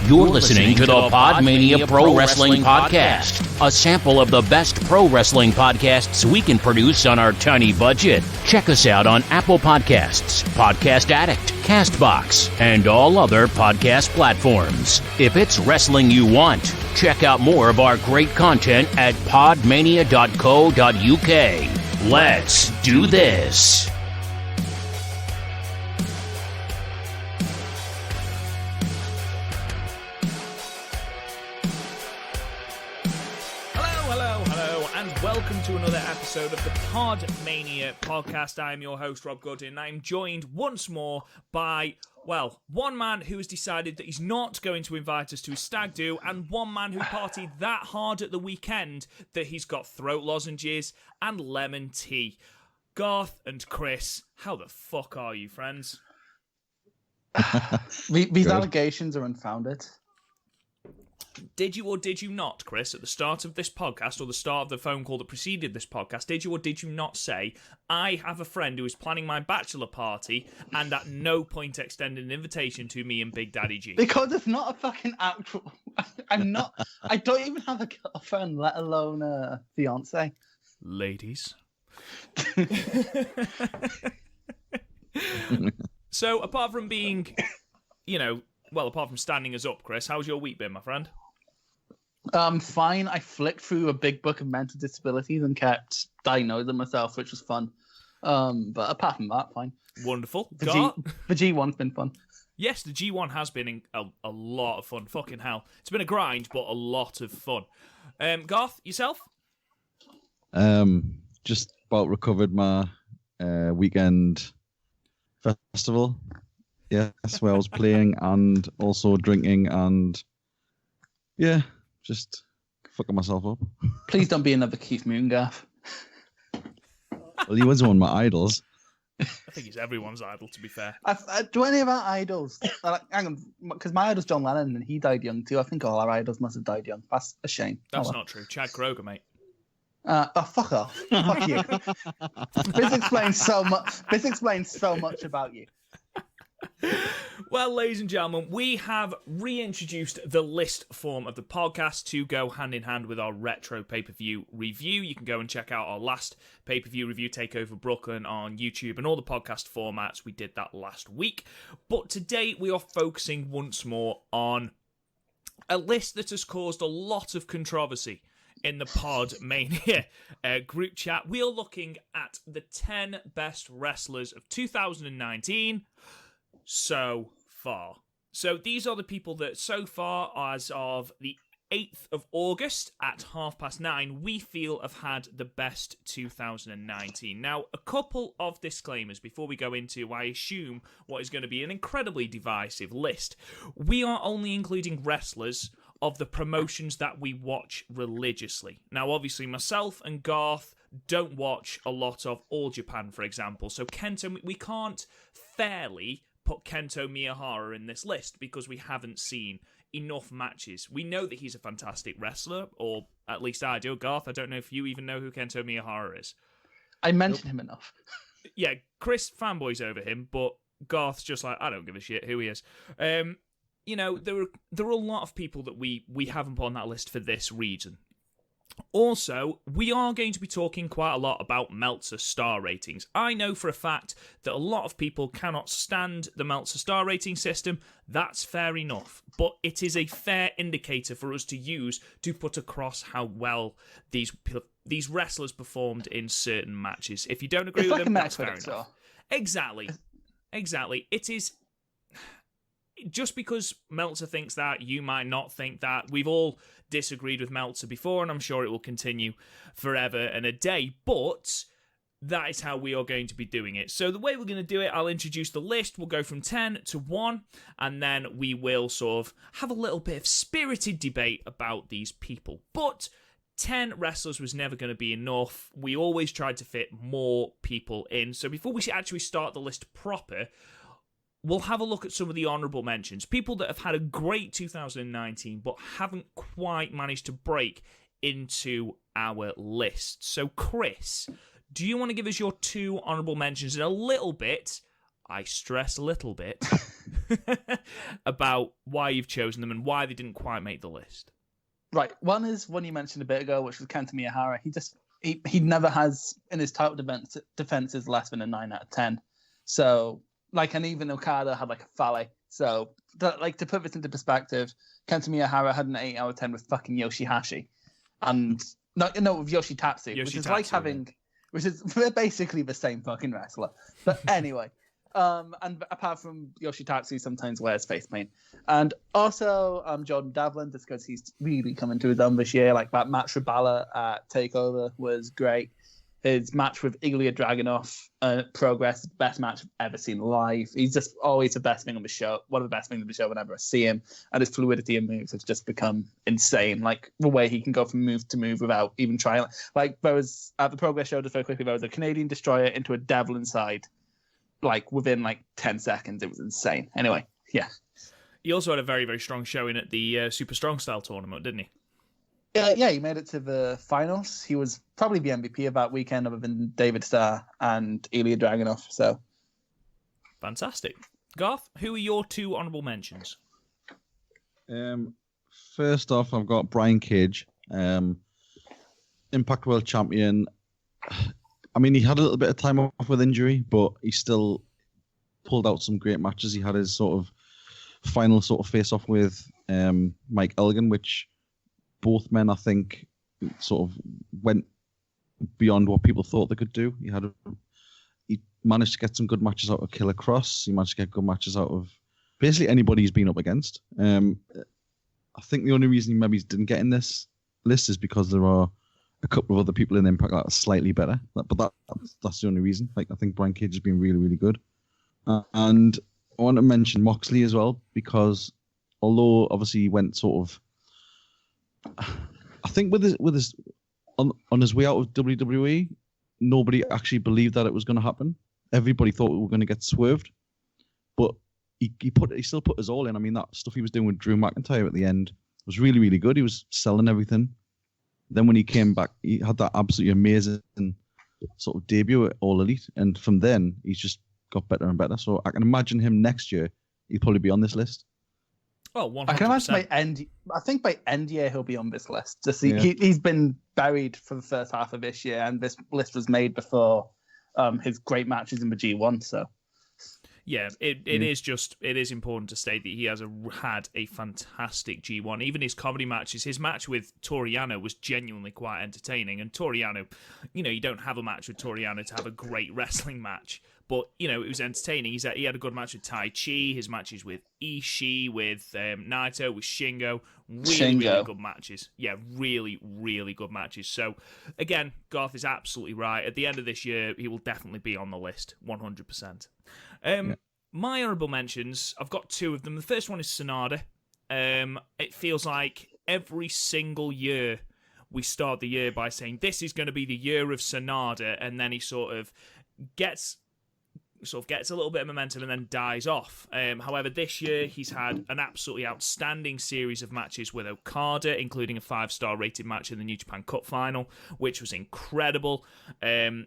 You're listening to the PodMania Pro Wrestling Podcast, a sample of the best pro wrestling podcasts we can produce on our tiny budget. Check us out on Apple Podcasts, Podcast Addict, CastBox, and all other podcast platforms. If it's wrestling you want, check out more of our great content at podmania.co.uk. Let's do this. Welcome to another episode of the PodMania Podcast. I am your host, Rob Goodin, and I am joined once more by, well, one man who has decided that he's not going to invite us to his stag do, and one man who partied that hard at the weekend that he's got throat lozenges and lemon tea. Garth and Chris, how the fuck are you, friends? These allegations are unfounded. Did you or did you not, Chris, at the start of this podcast, or the start of the phone call that preceded this podcast, did you or did you not say, I have a friend who is planning my bachelor party and at no point extended an invitation to me and Big Daddy G? Because it's not a fucking actual... I don't even have a girlfriend, let alone a fiance. Ladies. So, apart from being, apart from standing us up, Chris, how's your week been, my friend? Fine. I flicked through a big book of mental disabilities and kept diagnosing myself, which was fun. But apart from that, fine. Wonderful. The G1's been fun. Yes, the G1 has been a lot of fun. Fucking hell. It's been a grind, but a lot of fun. Garth, yourself? Just about recovered my weekend festival. Yes, where I was playing and also drinking and just fucking myself up. Please don't be another Keith Moon, Gaff. Well, he was one of my idols. I think he's everyone's idol, to be fair. Do any of our idols... hang on, because my idol's John Lennon and he died young too. I think all our idols must have died young. That's a shame. That's not true. Chad Kroger, mate. Fuck off. Fuck you. This explains so much about you. Well, ladies and gentlemen, we have reintroduced the list form of the podcast to go hand in hand with our retro pay-per-view review. You can go and check out our last pay-per-view review, Takeover Brooklyn, on YouTube and all the podcast formats. We did that last week. But today we are focusing once more on a list that has caused a lot of controversy in the PodMania group chat. We are looking at the 10 best wrestlers of 2019 so far. So these are the people that so far, as of the 8th of August at 9:30, we feel have had the best 2019. Now, a couple of disclaimers before we go into, I assume, what is going to be an incredibly divisive list. We are only including wrestlers of the promotions that we watch religiously. Now, obviously, myself and Garth don't watch a lot of All Japan, for example. So Kento, we can't fairly put Kento Miyahara in this list because we haven't seen enough matches. We know that he's a fantastic wrestler, or at least I do. Garth, I don't know if you even know who Kento Miyahara is. I mentioned him enough. Yeah, Chris fanboys over him, but Garth's just like, I don't give a shit who he is. There are a lot of people that we haven't put on that list for this reason. Also, we are going to be talking quite a lot about Meltzer star ratings. I know for a fact that a lot of people cannot stand the Meltzer star rating system. That's fair enough, but it is a fair indicator for us to use to put across how well these wrestlers performed in certain matches. If you don't agree with them, that's fair enough. Exactly. It is... Just because Meltzer thinks that, you might not think that. We've all disagreed with Meltzer before, and I'm sure it will continue forever and a day, but that is how we are going to be doing it. So the way we're going to do it, I'll introduce the list. We'll go from 10 to 1, and then we will sort of have a little bit of spirited debate about these people. But 10 wrestlers was never going to be enough. We always tried to fit more people in. So before we actually start the list proper, we'll have a look at some of the honourable mentions. People that have had a great 2019 but haven't quite managed to break into our list. So, Chris, do you want to give us your 2 honourable mentions in a little bit? I stress a little bit about why you've chosen them and why they didn't quite make the list. Right. One is one you mentioned a bit ago, which was Kenta Miyahara. He never has in his title defenses less than a 9 out of 10. So, and even Okada had a Fale. So, to put this into perspective, Kenta Miyahara had an 8 out of 10 with fucking Yoshihashi. And, with Yoshitatsu, which is like having... Yeah. Which is basically the same fucking wrestler. But anyway, and apart from Yoshitatsu sometimes wears face paint. And also Jordan Devlin, just because he's really coming to his own this year. That match with Balor at TakeOver was great. His match with Ilya Dragunov, Progress, best match I've ever seen live. He's just always the best thing on the show. One of the best things on the show whenever I see him. And his fluidity and moves has just become insane. The way he can go from move to move without even trying. There was, at the Progress show, just very quickly, there was a Canadian Destroyer into a Devlin side, within 10 seconds. It was insane. Anyway, yeah. He also had a very, very strong showing at the Super Strong Style tournament, didn't he? Yeah, he made it to the finals. He was probably the MVP of that weekend, other than David Starr and Ilya Dragunov. So, fantastic. Garth, who are your 2 honourable mentions? First off, I've got Brian Cage, Impact World Champion. I mean, he had a little bit of time off with injury, but he still pulled out some great matches. He had his sort of final face-off with Mike Elgin, which both men, I think, sort of went beyond what people thought they could do. He managed to get some good matches out of Killer Cross. He managed to get good matches out of basically anybody he's been up against. I think the only reason he maybe didn't get in this list is because there are a couple of other people in Impact that are slightly better. But that's the only reason. I think Brian Cage has been really, really good. And I want to mention Moxley as well, because although obviously he went sort of, I think with his on his way out of WWE, nobody actually believed that it was going to happen. Everybody thought we were going to get swerved, but he still put his all in. I mean, that stuff he was doing with Drew McIntyre at the end was really, really good. He was selling everything. Then when he came back, he had that absolutely amazing sort of debut at All Elite, and from then he's just got better and better. So I can imagine him next year, he'll probably be on this list. Oh, 100%. I can imagine by end year he'll be on this list. He's been buried for the first half of this year, and this list was made before his great matches in the G1. So yeah, it is important to state that he has had a fantastic G1. Even his comedy matches, his match with Toriano was genuinely quite entertaining. And Toriano, you don't have a match with Toriano to have a great wrestling match. But, it was entertaining. He had a good match with Tai Chi, his matches with Ishii, with Naito, with Shingo. Really good matches. Yeah, really, really good matches. So, again, Garth is absolutely right. At the end of this year, he will definitely be on the list, 100%. My honourable mentions, I've got 2 of them. The first one is Sonada. It feels like every single year we start the year by saying, this is going to be the year of Sonada, and then he sort of gets a little bit of momentum and then dies off. However, this year he's had an absolutely outstanding series of matches with Okada, including a 5-star rated match in the New Japan Cup final, which was incredible.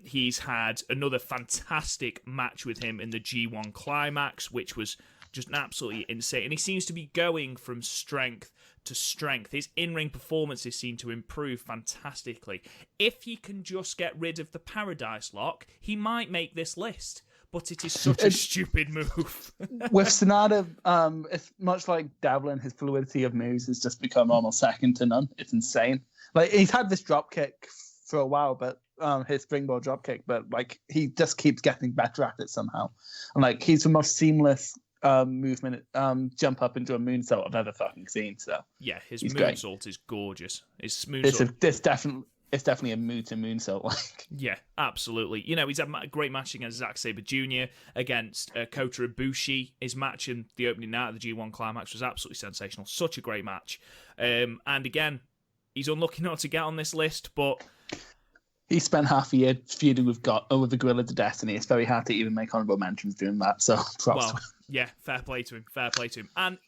He's had another fantastic match with him in the G1 Climax, which was just absolutely insane. And he seems to be going from strength to strength. His in-ring performances seem to improve fantastically. If he can just get rid of the Paradise Lock, he might make this list. But it is such a stupid move. With Sonata, it's much like Devlin, his fluidity of moves has just become almost second to none. It's insane. He's had this drop kick for a while, but his springboard drop kick, but he just keeps getting better at it somehow. And he's the most seamless movement, jump up into a moonsault I've ever fucking seen. So yeah, his moonsault is gorgeous. His moonsault. It's definitely a moonsault. Yeah, absolutely. He's had a great match against Zack Sabre Jr., against Kota Ibushi. His match in the opening night of the G1 Climax was absolutely sensational. Such a great match. And again, he's unlucky not to get on this list, but he spent half a year feuding with the Gorillas of Destiny. It's very hard to even make honorable mentions doing that. So, yeah, fair play to him. And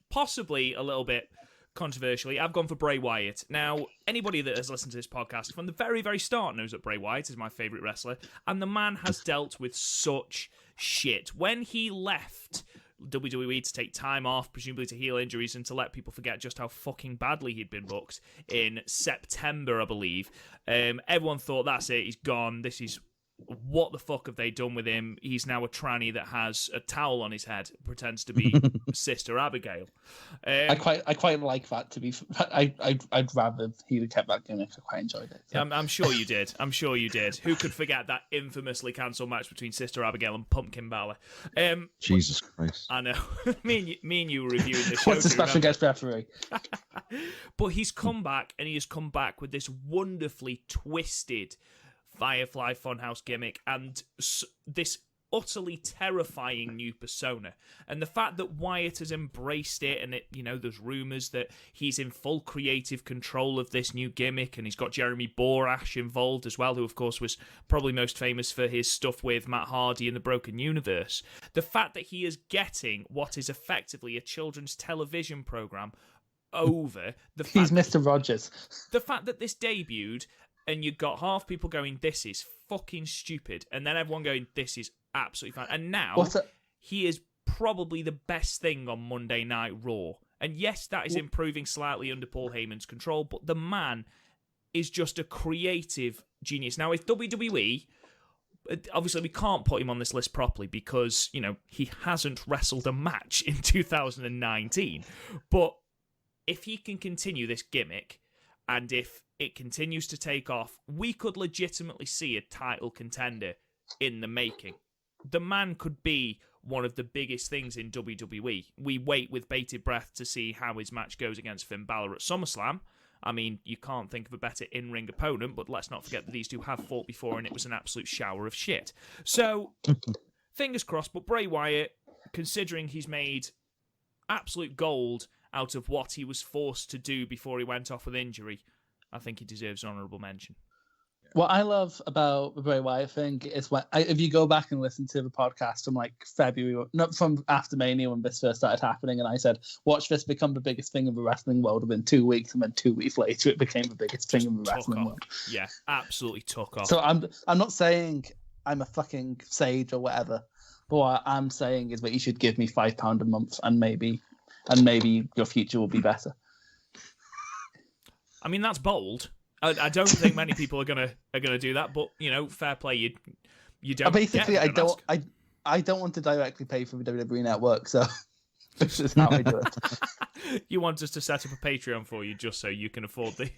possibly a little bit controversially, I've gone for Bray Wyatt. Now, anybody that has listened to this podcast from the very, very start knows that Bray Wyatt is my favourite wrestler, and the man has dealt with such shit. When he left WWE to take time off, presumably to heal injuries and to let people forget just how fucking badly he'd been booked in September, I believe, everyone thought, that's it, he's gone, this is... What the fuck have they done with him? He's now a tranny that has a towel on his head, pretends to be Sister Abigail. I quite like that. To be, I'd rather he'd have kept that gimmick. I quite enjoyed it. So. I'm sure you did. I'm sure you did. Who could forget that infamously cancelled match between Sister Abigail and Pumpkin Balor? Jesus Christ! I know. me and you were reviewing the show. What's the special guest referee? But he's come back, and he has come back with this wonderfully twisted Firefly Funhouse gimmick and this utterly terrifying new persona. And the fact that Wyatt has embraced it, and there's rumours that he's in full creative control of this new gimmick, and he's got Jeremy Borash involved as well, who of course was probably most famous for his stuff with Matt Hardy in the Broken Universe. The fact that he is getting what is effectively a children's television programme over the fact he's Mr. Rogers. The fact that this debuted, and you got half people going, this is fucking stupid, and then everyone going, this is absolutely fine. And now he is probably the best thing on Monday Night Raw. And yes, that is improving slightly under Paul Heyman's control, but the man is just a creative genius. Now, if WWE, obviously we can't put him on this list properly because, he hasn't wrestled a match in 2019. But if he can continue this gimmick, and if it continues to take off, we could legitimately see a title contender in the making. The man could be one of the biggest things in WWE. We wait with bated breath to see how his match goes against Finn Balor at SummerSlam. I mean, you can't think of a better in-ring opponent, but let's not forget that these two have fought before and it was an absolute shower of shit. So, fingers crossed, but Bray Wyatt, considering he's made absolute gold out of what he was forced to do before he went off with injury, I think he deserves an honourable mention. What I love about the Bray Wyatt thing is if you go back and listen to the podcast from like February, not from after Mania when this first started happening, and I said, watch this become the biggest thing in the wrestling world within 2 weeks, and then 2 weeks later it became the biggest thing in the wrestling world. Yeah, absolutely took off. So I'm not saying I'm a fucking sage or whatever, but what I'm saying is that you should give me £5 a month and maybe your future will be better. I mean, that's bold. I don't think many people are gonna do that, but fair play. You don't. Basically, I don't want to directly pay for the WWE network, so this is how I do it. You want us to set up a Patreon for you just so you can afford the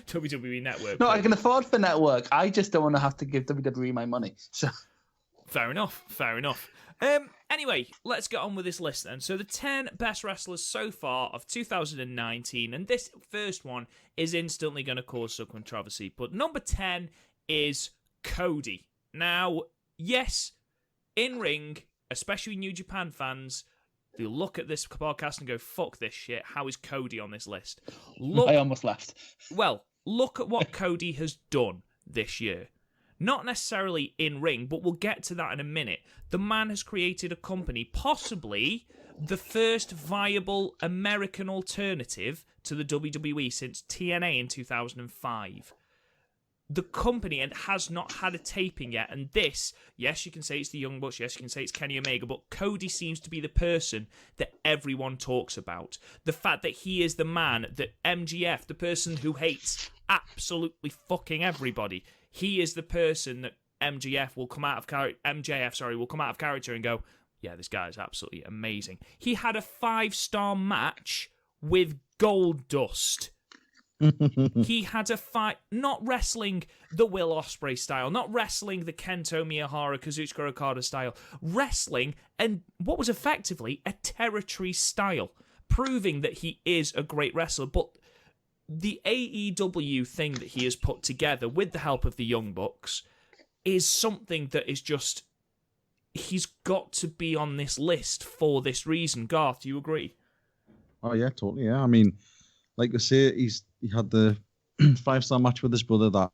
WWE network? No, I can afford the network. I just don't want to have to give WWE my money. So. Fair enough. Anyway, let's get on with this list then. So the 10 best wrestlers so far of 2019, and this first one is instantly going to cause some controversy, but number 10 is Cody. Now, yes, in ring, especially New Japan fans, they'll look at this podcast and go, fuck this shit, how is Cody on this list? I almost left. Well, look at what Cody has done this year. Not necessarily in ring, but we'll get to that in a minute. The man has created a company, possibly the first viable American alternative to the WWE since TNA in 2005. The company has not had a taping yet, and this, yes, you can say it's the Young Bucks, yes, you can say it's Kenny Omega, but Cody seems to be the person that everyone talks about. The fact that he is the man, that MGF, the person who hates absolutely fucking everybody, he is the person that MJF will come out of character and go, yeah, this guy is absolutely amazing. He had a 5-star match with Goldust. He had a fight, not wrestling the Will Ospreay style, not wrestling the Kento Miyahara, Kazuchika Okada style, wrestling and what was effectively a territory style, proving that he is a great wrestler. But the AEW thing that he has put together with the help of the Young Bucks is something that is just, he's got to be on this list for this reason. Garth, do you agree? Oh yeah, totally. Yeah, I mean, like I say, he had the 5-star match with his brother.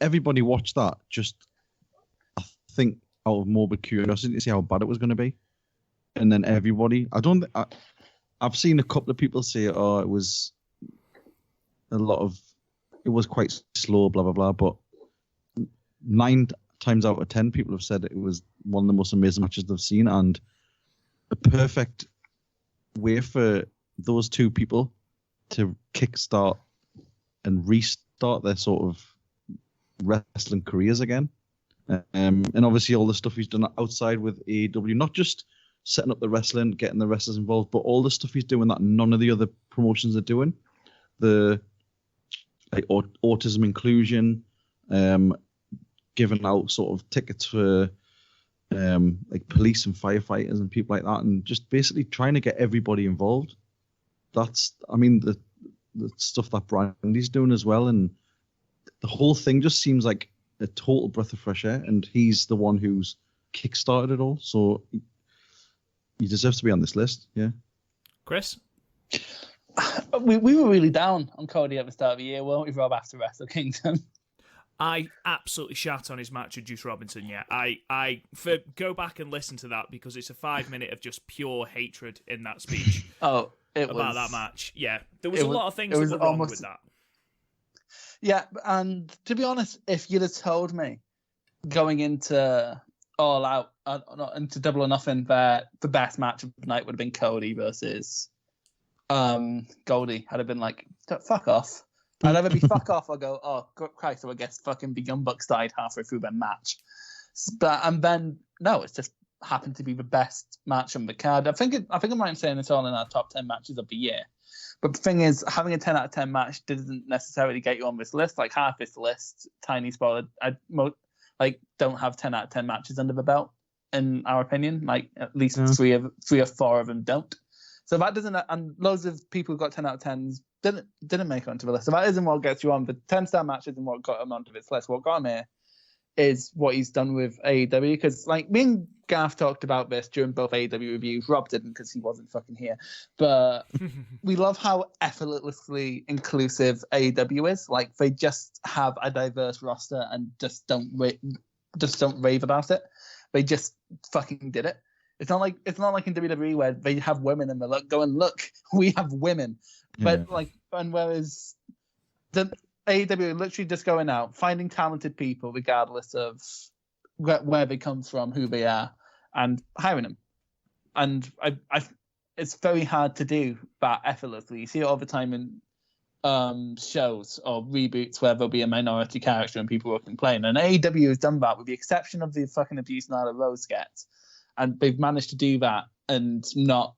Everybody watched that just, I think, out of morbid curiosity to see how bad it was going to be, and then everybody, I've seen a couple of people say, "Oh, it was quite slow, blah blah blah." But 9 times out of 10, people have said it was one of the most amazing matches they've seen, and a perfect way for those two people to kickstart and restart their sort of wrestling careers again. And obviously all the stuff he's done outside with AEW, not just setting up the wrestling, getting the wrestlers involved, but all the stuff he's doing that none of the other promotions are doing. The autism inclusion, giving out sort of tickets for like police and firefighters and people like that, and just basically trying to get everybody involved. That's, I mean, the stuff that Brandy's doing as well, and the whole thing just seems like a total breath of fresh air, and he's the one who's kickstarted it all, so he deserves to be on this list. Yeah. Chris? We were really down on Cody at the start of the year, weren't we, Rob, after Wrestle Kingdom? I absolutely shat on his match with Juice Robinson. Yeah, go back and listen to that, because it's a 5 minute of just pure hatred in that speech. That match. Yeah, there was a lot of things that were wrong with that. Yeah, and to be honest, if you'd have told me going into All Out, into Double or Nothing, that the best match of the night would have been Cody versus Goldie, I'd have been like, fuck off. I'd either be fuck off or go, oh Christ, so I guess fucking the Young Bucks died halfway through their match. And then no, it's just happened to be the best match on the card. I think I'm right in saying it's all in our top 10 matches of the year. But the thing is, having a 10 out of 10 match doesn't necessarily get you on this list. Like half this list, tiny spoiler, don't have 10 out of 10 matches under the belt, in our opinion. Like at least 3 or 4 of them don't. So that doesn't, and loads of people who got 10 out of 10s didn't make it onto the list. So that isn't what gets you on. The 10-star match isn't what got him onto this list. What got him here is what he's done with AEW. Because like me and Garth talked about this during both AEW reviews. Rob didn't because he wasn't fucking here. But we love how effortlessly inclusive AEW is. Like they just have a diverse roster and just don't rave about it. They just fucking did it. It's not like in WWE where they have women and they're like, look, we have women. But and whereas the AEW are literally just going out, finding talented people regardless of where they come from, who they are, and hiring them. And it's very hard to do that effortlessly. You see it all the time in shows or reboots where there'll be a minority character and people will complain. And AEW has done that with the exception of the fucking abuse Nyla Rose gets. And they've managed to do that and not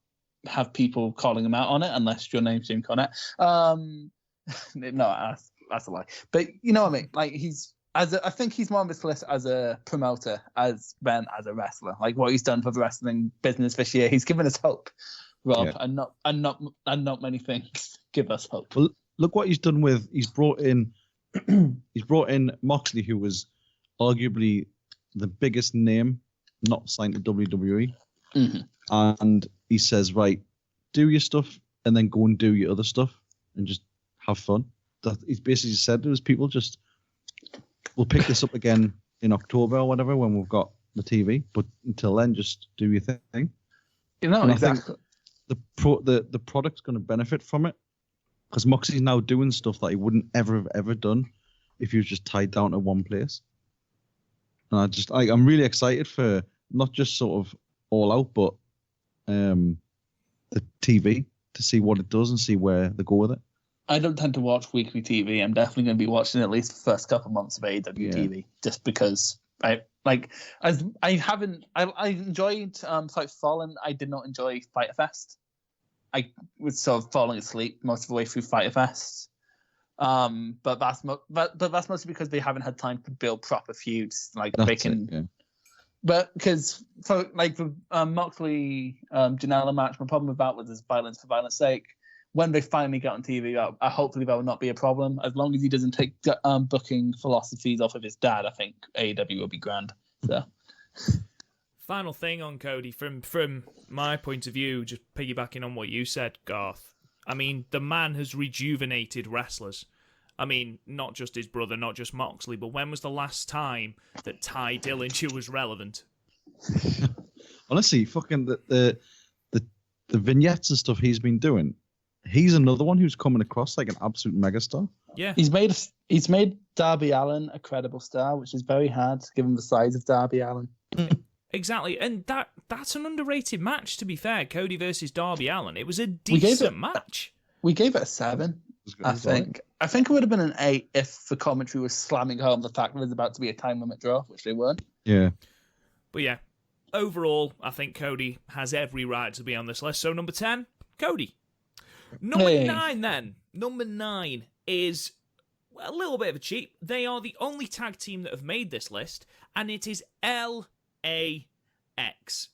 have people calling them out on it, unless your name's Jim Cornette. No, that's a lie. But you know what I mean? Like I think he's more on this list as a promoter as a wrestler. Like what he's done for the wrestling business this year, he's given us hope, Rob, and not many things give us hope. Well, look what he's done with. He's brought in Moxley, who was arguably the biggest name not signed to WWE. Mm-hmm. And he says, right, do your stuff and then go and do your other stuff and just have fun. That he's basically said to his people, just we'll pick this up again in October or whatever when we've got the TV. But until then, just do your thing. You know, and exactly. I think the product's going to benefit from it because Moxie's now doing stuff that he wouldn't ever have ever done if he was just tied down to one place. And I'm really excited for not just sort of All Out, but the TV to see what it does and see where they go with it. I don't tend to watch weekly TV. I'm definitely going to be watching at least the first couple months of AEW TV, just because I enjoyed Fight Fallen. I did not enjoy Fyter Fest. I was sort of falling asleep most of the way through Fyter Fest. But that's mostly because they haven't had time to build proper feuds. Like they can, but because for like the Moxley Janela match, my problem with that was his violence for violence sake. When they finally get on TV, hopefully that will not be a problem. As long as he doesn't take booking philosophies off of his dad, I think AEW will be grand. So, final thing on Cody from my point of view, just piggybacking on what you said, Garth. I mean, the man has rejuvenated wrestlers. I mean, not just his brother, not just Moxley, but when was the last time that Ty Dillinger was relevant? Honestly, fucking the the vignettes and stuff he's been doing, he's another one who's coming across like an absolute megastar. Yeah. He's made Darby Allin a credible star, which is very hard given the size of Darby Allin. Exactly, and that's an underrated match, to be fair. Cody versus Darby Allin. It was a decent match. We gave it a 7, I think. I think it would have been an 8 if the commentary was slamming home the fact that it was about to be a time limit draw, which they weren't. Yeah. But yeah, overall, I think Cody has every right to be on this list. So number 10, Cody. Number 9 then. Number 9 is a little bit of a cheat. They are the only tag team that have made this list, and it is LAX.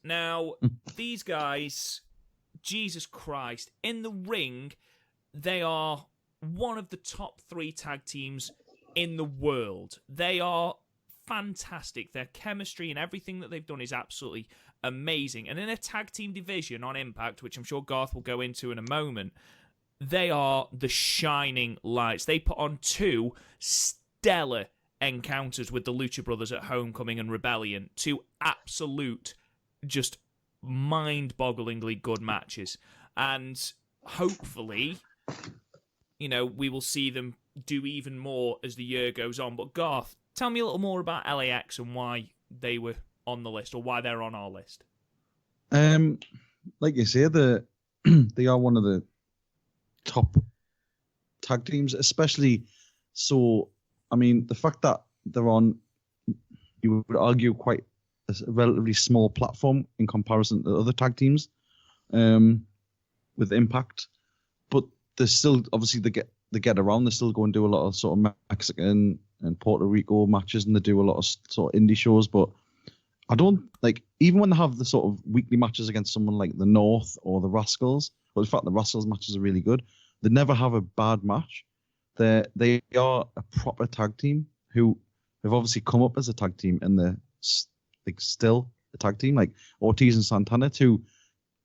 Now, these guys, Jesus Christ, in the ring, they are one of the top 3 tag teams in the world. They are fantastic. Their chemistry and everything that they've done is absolutely amazing. And in a tag team division on Impact, which I'm sure Garth will go into in a moment, they are the shining lights. They put on 2 stellar encounters with the Lucha Brothers at Homecoming and Rebellion. 2 absolute, just mind-bogglingly good matches. And hopefully, you know, we will see them do even more as the year goes on. But Garth, tell me a little more about LAX and why they were on the list, or why they're on our list. Like you say, they are one of the top tag teams, especially so. I mean, the fact that they're on, you would argue, quite a relatively small platform in comparison to other tag teams, with Impact, but they're still obviously they get around. They still go and do a lot of sort of Mexican and Puerto Rico matches, and they do a lot of sort of indie shows. But I don't like, even when they have the sort of weekly matches against someone like the North or the Rascals. Well, in fact, the Rascals matches are really good. They never have a bad match. They are a proper tag team who have obviously come up as a tag team, and they're like still a tag team. Like Ortiz and Santana, 2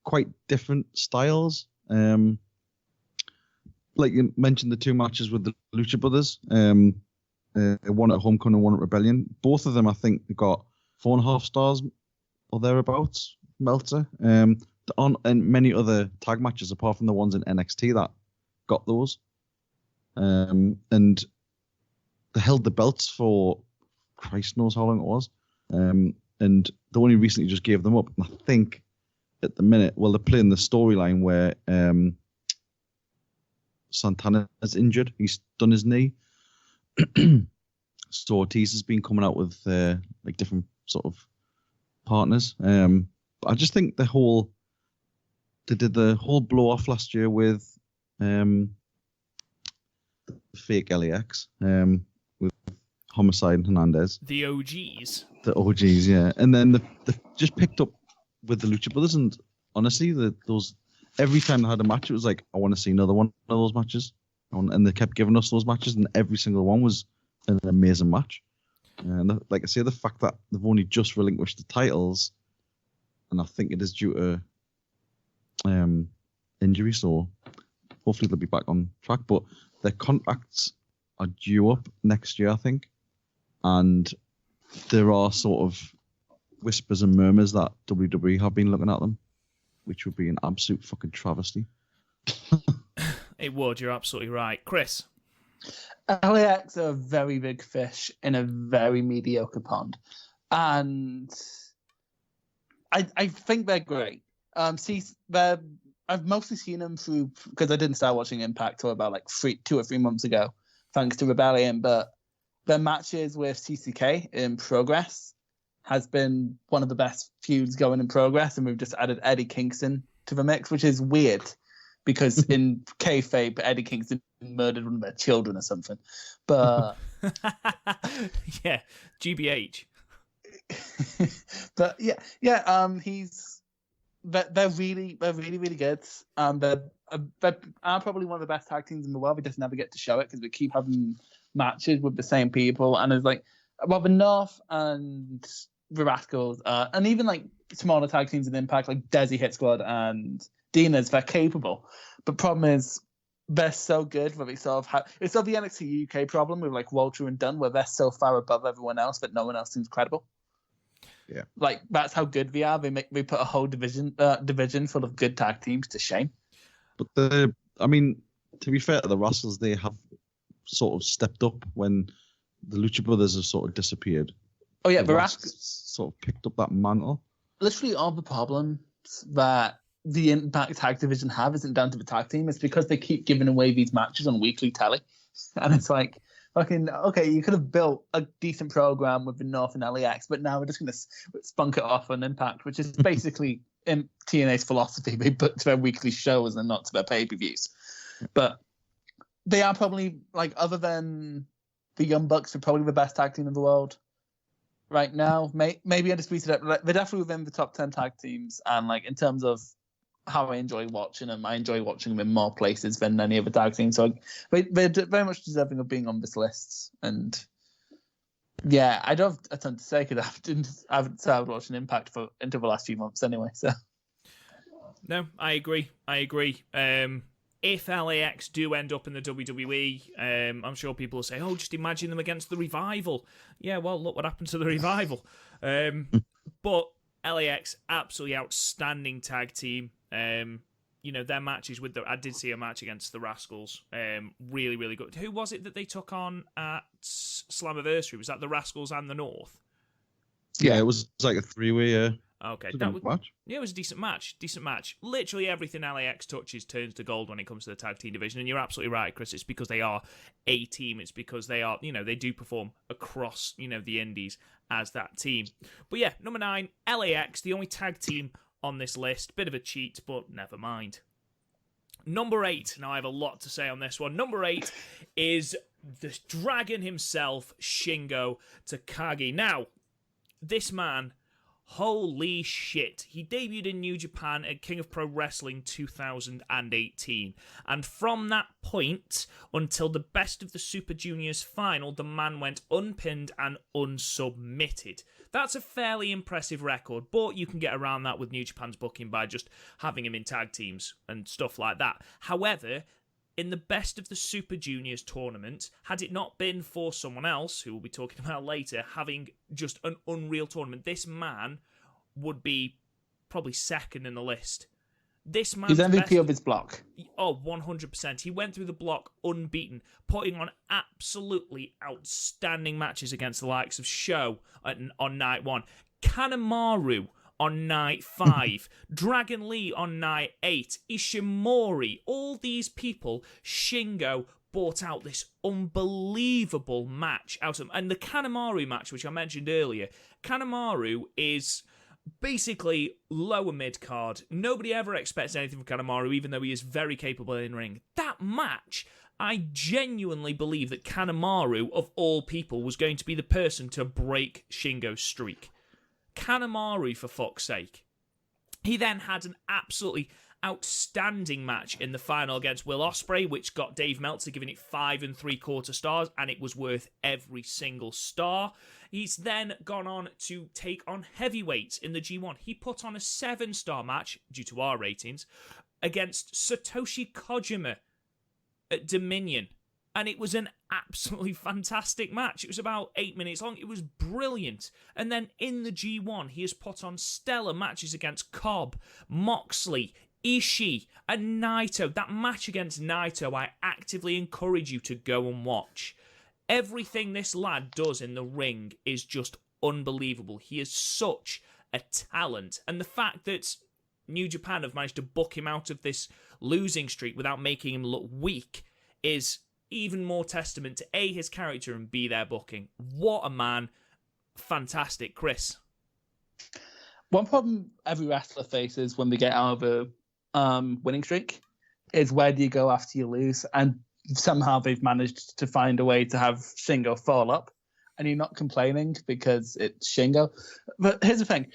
quite different styles. Like you mentioned, the 2 matches with the Lucha Brothers, one at Homecoming and one at Rebellion. Both of them, I think, got 4.5 stars or thereabouts. Meltzer, and many other tag matches apart from the ones in NXT that got those. And they held the belts for Christ knows how long it was. And they only recently just gave them up. And I think at the minute, well, they're playing the storyline where Santana is injured. He's done his knee. So Ortiz has been coming out with like different sort of partners. But I just think they did the whole blow off last year with fake LAX with Homicide and Hernandez. The OGs. The OGs, yeah. And then they just picked up with the Lucha Brothers, and honestly, those every time they had a match, it was like, I want to see another one of those matches. And they kept giving us those matches, and every single one was an amazing match. And like I say, the fact that they've only just relinquished the titles, and I think it is due to injury, so hopefully they'll be back on track. But their contracts are due up next year, I think. And there are sort of whispers and murmurs that WWE have been looking at them, which would be an absolute fucking travesty. It would, you're absolutely right. Chris? LAX are a very big fish in a very mediocre pond. And I think they're great. I've mostly seen them through, because I didn't start watching Impact till about like 2 or 3 months ago, thanks to Rebellion. But their matches with CCK in Progress has been one of the best feuds going in Progress, and we've just added Eddie Kingston to the mix, which is weird because in kayfabe, Eddie Kingston murdered one of their children or something. But yeah, GBH. But yeah, they're really good. They are probably one of the best tag teams in the world. We just never get to show it because we keep having matches with the same people. And it's like, well, the North and the Rascals, and even like smaller tag teams in Impact, like Desi Hit Squad and Dina's, they're capable. But problem is, they're so good that we sort of have. It's sort of the NXT UK problem with like Walter and Dunn, where they're so far above everyone else that no one else seems credible. Yeah. Like, that's how good we are. We put a whole division full of good tag teams to shame. But to be fair to the Rascals, they have sort of stepped up when the Lucha Brothers have sort of disappeared. Oh yeah, the the Rascals sort of picked up that mantle. Literally all the problems that the Impact Tag Division have isn't down to the tag team. It's because they keep giving away these matches on weekly telly. And it's like, fucking, okay, you could have built a decent program with the North and LAX, but now we're just going to spunk it off on Impact, which is basically in TNA's philosophy. They book to their weekly shows and not to their pay-per-views. But they are probably, like, other than the Young Bucks, they're probably the best tag team in the world right now. Maybe I just tweeted it. They're definitely within the top 10 tag teams. And, like, in terms of how I enjoy watching them, I enjoy watching them in more places than any other tag team. So they're very much deserving of being on this list. And yeah, I don't have a ton to say because I haven't started watching Impact until the last few months anyway. So no, I agree. If LAX do end up in the WWE, I'm sure people will say, "Oh, just imagine them against the Revival." Yeah, well, look what happened to the Revival. But LAX, absolutely outstanding tag team. Their matches I did see a match against the Rascals. Really, really good. Who was it that they took on at Slammiversary? Was that the Rascals and the North? Yeah, it was like a 3-way. Yeah. Okay, that was match. Yeah, it was a decent match. Literally everything LAX touches turns to gold when it comes to the tag team division, and you're absolutely right, Chris. It's because they are a team. It's because they are, they do perform across, the indies as that team. But yeah, number 9, LAX, the only tag team on this list. Bit of a cheat, but never mind. Number 8. Now I have a lot to say on this one. Number 8 is the dragon himself, Shingo Takagi. Now, this man, holy shit. He debuted in New Japan at King of Pro Wrestling 2018. And from that point until the Best of the Super Juniors final, the man went unpinned and unsubmitted. That's a fairly impressive record, but you can get around that with New Japan's booking by just having him in tag teams and stuff like that. However, in the Best of the Super Juniors tournament, had it not been for someone else, who we'll be talking about later, having just an unreal tournament, this man would be probably second in the list. This man, he's MVP of his block. Oh, 100%. He went through the block unbeaten, putting on absolutely outstanding matches against the likes of Sho on night 1, Kanemaru on night 5, Dragon Lee on night 8, Ishimori, all these people, Shingo brought out this unbelievable match out of them. And the Kanemaru match, which I mentioned earlier, Kanemaru is basically lower mid-card. Nobody ever expects anything from Kanemaru, even though he is very capable in ring. That match, I genuinely believe that Kanemaru, of all people, was going to be the person to break Shingo's streak. Kanemaru, for fuck's sake. He then had an absolutely outstanding match in the final against Will Ospreay, which got Dave Meltzer giving it 5 3/4 stars, and it was worth every single star. He's then gone on to take on heavyweights in the G1. He put on a 7-star match, due to our ratings, against Satoshi Kojima at Dominion. And it was an absolutely fantastic match. It was about 8 minutes long. It was brilliant. And then in the G1, he has put on stellar matches against Cobb, Moxley, Ishii, and Naito. That match against Naito, I actively encourage you to go and watch. Everything this lad does in the ring is just unbelievable. He is such a talent. And the fact that New Japan have managed to book him out of this losing streak without making him look weak is even more testament to A, his character, and B, their booking. What a man. Fantastic. Chris? One problem every wrestler faces when they get out of a winning streak is where do you go after you lose? And somehow they've managed to find a way to have Shingo fall up. And you're not complaining because it's Shingo. But here's the thing.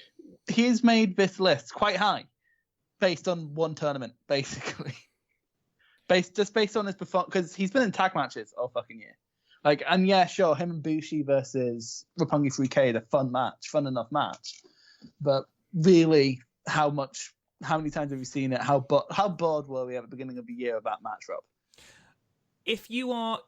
He's made this list quite high based on one tournament, basically. Based on his performance, because he's been in tag matches all fucking year. Like, and yeah, sure, him and Bushi versus Roppongi 3K, the fun enough match. But really, how many times have you seen it? How bored were we at the beginning of the year of that match, Rob? if you are,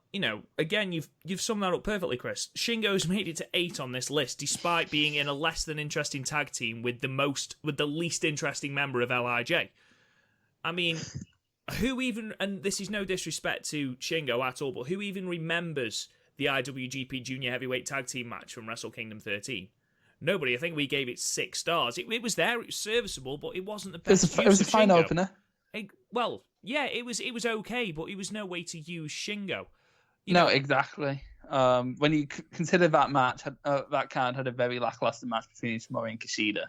again, you've summed that up perfectly, Chris. Shingo's made it to 8 on this list, despite being in a less than interesting tag team with the least interesting member of LIJ. I mean, who even, and this is no disrespect to Shingo at all, but who even remembers the IWGP Junior Heavyweight Tag Team match from Wrestle Kingdom 13? Nobody. I think we gave it 6 stars. It was there, it was serviceable, but it wasn't the best. It was a fine opener. Well, yeah, it was okay, but it was no way to use Shingo. Exactly. When you consider that match, that card had a very lackluster match between Ishimori and Kushida,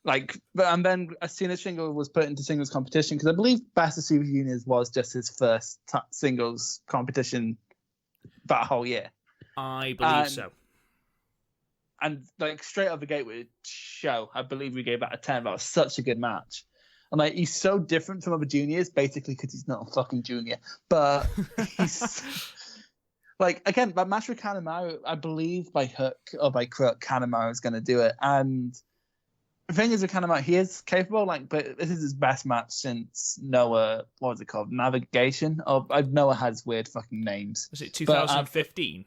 and then as soon as Shingo was put into singles competition, because I believe Best of Super Juniors was just his first singles competition that whole year. I believe so. And straight out the gate with Show, I believe we gave that a 10. That was such a good match. And he's so different from other juniors, basically because he's not a fucking junior. But he's again, that match with Kanemaru, I believe by hook or by crook, Kanemaru is going to do it. And the thing is with Kanemaru, he is capable. But this is his best match since Noah. What was it called? Navigation. Noah has weird fucking names. Was it 2015?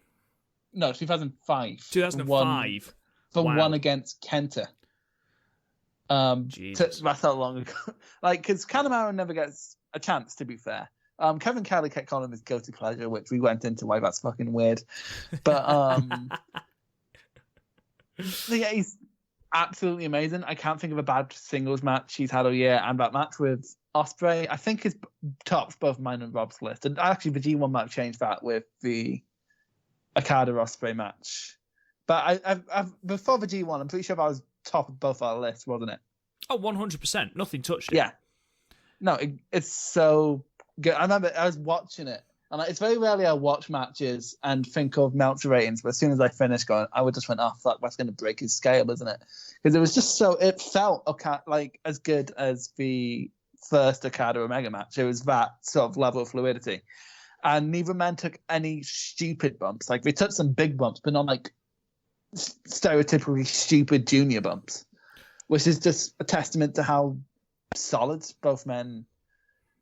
No, 2005. 2005. The one against Kenta. Jesus. That's not long ago. Because Kanemaru never gets a chance, to be fair. Kevin Kelly kept calling him his guilty pleasure, which we went into why that's fucking weird. But yeah, he's absolutely amazing. I can't think of a bad singles match he's had all year, and that match with Ospreay, I think, is tops both mine and Rob's list. And actually, the G1 match changed that with the Okada Ospreay match. But I've before the G1, I'm pretty sure that was top of both our lists, wasn't it? Oh, 100%. Nothing touched it. Yeah. No, it's so good. I remember I was watching it, and it's very rarely I watch matches and think of Meltzer ratings, but as soon as I finished going, I would just went, oh, fuck, that's going to break his scale, isn't it? Because it was just it felt as good as the first Okada Omega match. It was that sort of level of fluidity. And neither man took any stupid bumps. They took some big bumps, but not stereotypically stupid junior bumps, which is just a testament to how solid both men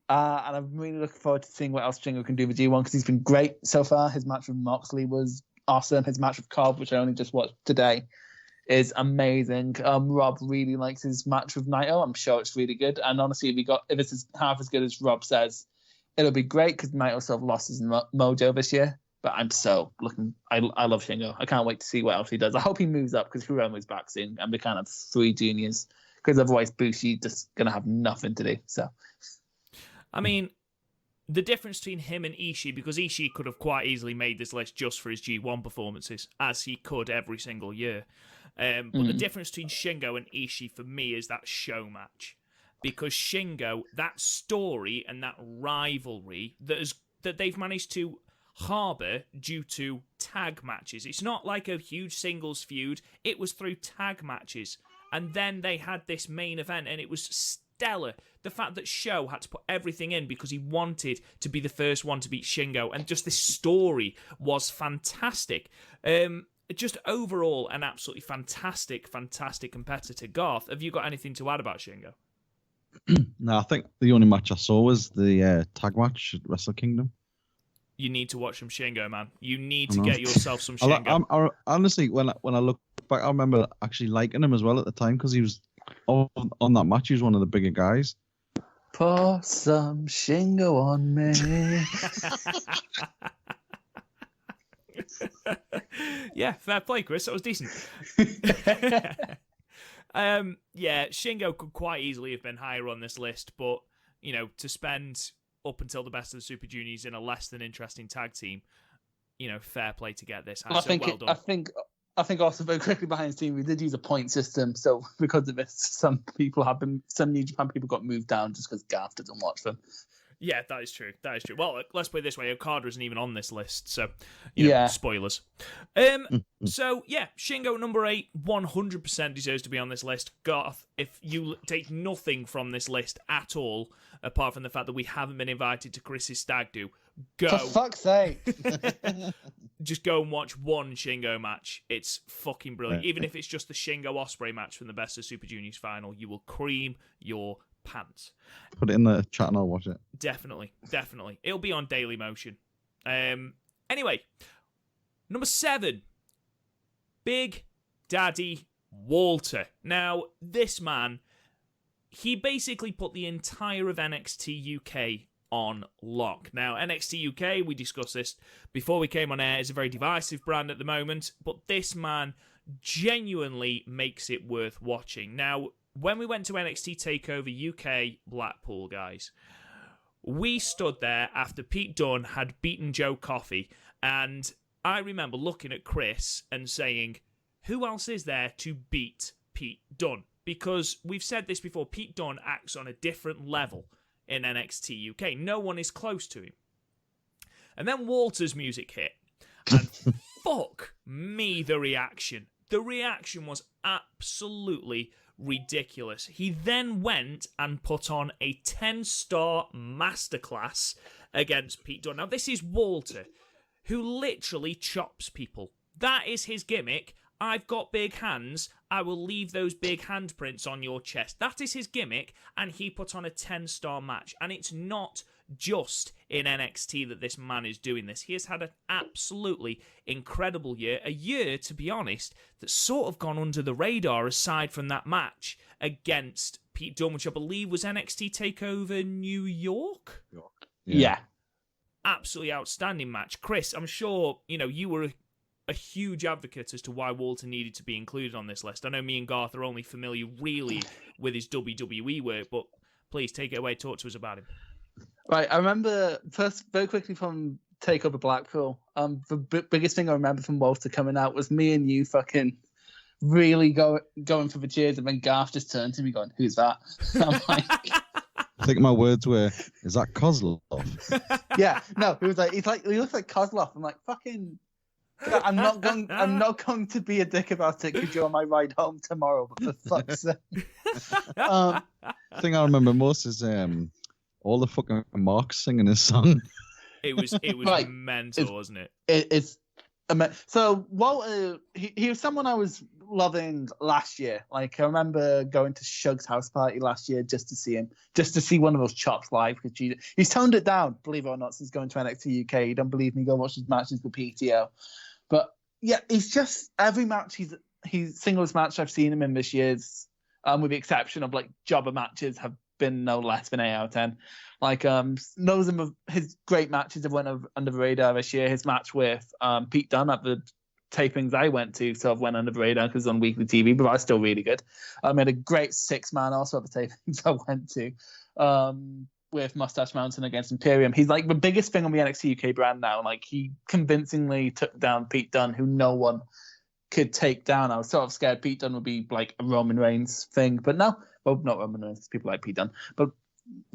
are. And I'm really looking forward to seeing what else Shingo can do with G1, because he's been great so far. His match with Moxley was awesome. His match with Cobb, which I only just watched today, is amazing. Rob really likes his match with Naito. I'm sure it's really good. And honestly, if this is half as good as Rob says, it'll be great, because Naito sort of lost his mojo this year. But I'm so looking. I love Shingo. I can't wait to see what else he does. I hope he moves up, because Hiromu's back soon, and we can't have 3 juniors, because otherwise Bushi just gonna have nothing to do. So, I mean, the difference between him and Ishii, because Ishii could have quite easily made this list just for his G1 performances, as he could every single year. But the difference between Shingo and Ishii for me is that show match, because Shingo, that story and that rivalry that they've managed to harbour due to tag matches. It's not like a huge singles feud. It was through tag matches. And then they had this main event, and it was stellar. The fact that Sho had to put everything in because he wanted to be the first one to beat Shingo, and just this story was fantastic. Just overall, an absolutely fantastic competitor. Garth, have you got anything to add about Shingo? No, I think the only match I saw was the tag match at Wrestle Kingdom. You need to watch some Shingo, man. You need to get yourself some Shingo. Honestly, when I look back, I remember actually liking him as well at the time, because he was on that match. He was one of the bigger guys. Pour some Shingo on me. Yeah, fair play, Chris. That was decent. Yeah, Shingo could quite easily have been higher on this list, but to spend up until the Best of the Super Juniors in a less than interesting tag team, fair play to get this. I think also very quickly behind the scene, we did use a point system, so because of this, some New Japan people got moved down just because Garth doesn't watch them. Yeah, that is true. Well, let's put it this way: Okada isn't even on this list, so spoilers. So yeah, Shingo number 8, 100% deserves to be on this list. Garth, if you take nothing from this list at all, apart from the fact that we haven't been invited to Chris's stag do, go. For fuck's sake! Just go and watch one Shingo match. It's fucking brilliant. Even if it's just the Shingo Ospreay match from the Best of Super Juniors final, you will cream your pants. Put it in the chat and I'll watch it. Definitely. It'll be on Daily Motion. Anyway, number 7, Big Daddy Walter. Now, this man, he basically put the entire of NXT UK on lock. Now, NXT UK, we discussed this before we came on air, is a very divisive brand at the moment, but this man genuinely makes it worth watching. Now, when we went to NXT TakeOver UK Blackpool, guys, we stood there after Pete Dunne had beaten Joe Coffey, and I remember looking at Chris and saying, who else is there to beat Pete Dunne? Because we've said this before, Pete Dunne acts on a different level in NXT UK. No one is close to him. And then Walter's music hit, and fuck me, the reaction. The reaction was absolutely ridiculous. He then went and put on a 10-star masterclass against Pete Dunne. Now, this is Walter, who literally chops people. That is his gimmick. I've got big hands. I will leave those big handprints on your chest. That is his gimmick, and he put on a 10-star match. And it's not just in NXT that this man is doing this. He has had an absolutely incredible year. A year, to be honest, that's sort of gone under the radar aside from that match against Pete Dunne, which I believe was NXT TakeOver New York? Yeah. Absolutely outstanding match. Chris, I'm sure, you were a huge advocate as to why Walter needed to be included on this list. I know me and Garth are only familiar really with his WWE work, but please take it away, talk to us about him. Right, I remember, first, very quickly from TakeOver Blackpool, the biggest thing I remember from Walter coming out was me and you fucking really going for the cheers, and then Garth just turned to me going, who's that? I'm like... I think my words were, is that Kozlov? Yeah, no, he looks like Kozlov. I'm like, fucking... I'm not going to be a dick about it because you're on my ride home tomorrow. But for fuck's sake, the thing I remember most is all the fucking Marks singing his song. It was right. Mental, wasn't it? It's so Walter. He was someone I was loving last year. Like I remember going to Shug's house party last year just to see him, just to see one of those chops live because he's toned it down. Believe it or not, since going to NXT UK. You don't believe me? Go watch his matches with PTO. But yeah, he's just every match he's singles match I've seen him in this year's, with the exception of like jobber matches, have been no less than 8 out of 10. Like those of his great matches have went under the radar this year. His match with Pete Dunne at the tapings I went to sort of went under the radar because it was on weekly TV, but that's still really good. He had a great 6-man also at the tapings I went to. With Mustache Mountain against Imperium. He's like the biggest thing on the NXT UK brand now. Like he convincingly took down Pete Dunne, who no one could take down. I was sort of scared Pete Dunne would be like a Roman Reigns thing, but no. Well, not Roman Reigns, people like Pete Dunne. But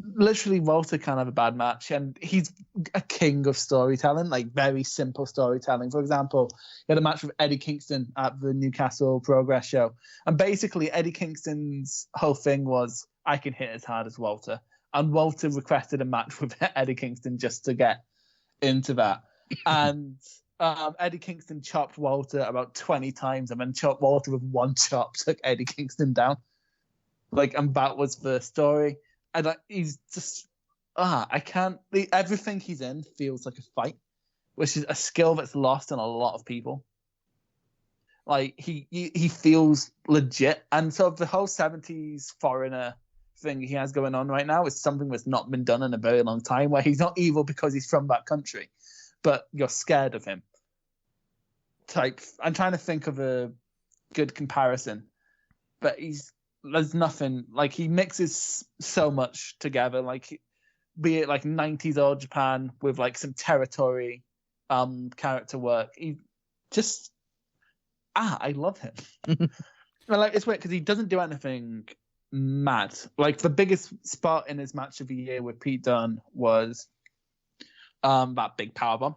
literally Walter can't have a bad match, and he's a king of storytelling, like very simple storytelling. For example, he had a match with Eddie Kingston at the Newcastle Progress show, and basically Eddie Kingston's whole thing was, I can hit as hard as Walter. And Walter requested a match with Eddie Kingston just to get into that. And Eddie Kingston chopped Walter about 20 times and then chopped Walter with one chop, took Eddie Kingston down. And that was the story. And he's just, everything he's in feels like a fight, which is a skill that's lost on a lot of people. Like, he feels legit. And so the whole 70s foreigner thing he has going on right now is something that's not been done in a very long time, where he's not evil because he's from that country, but you're scared of him. I'm trying to think of a good comparison, but there's nothing, like he mixes so much together, like be it like 90s All Japan with like some territory character work. He just I love him. Like it's weird because he doesn't do anything mad. Like the biggest spot in his match of the year with Pete Dunne was that big powerbomb.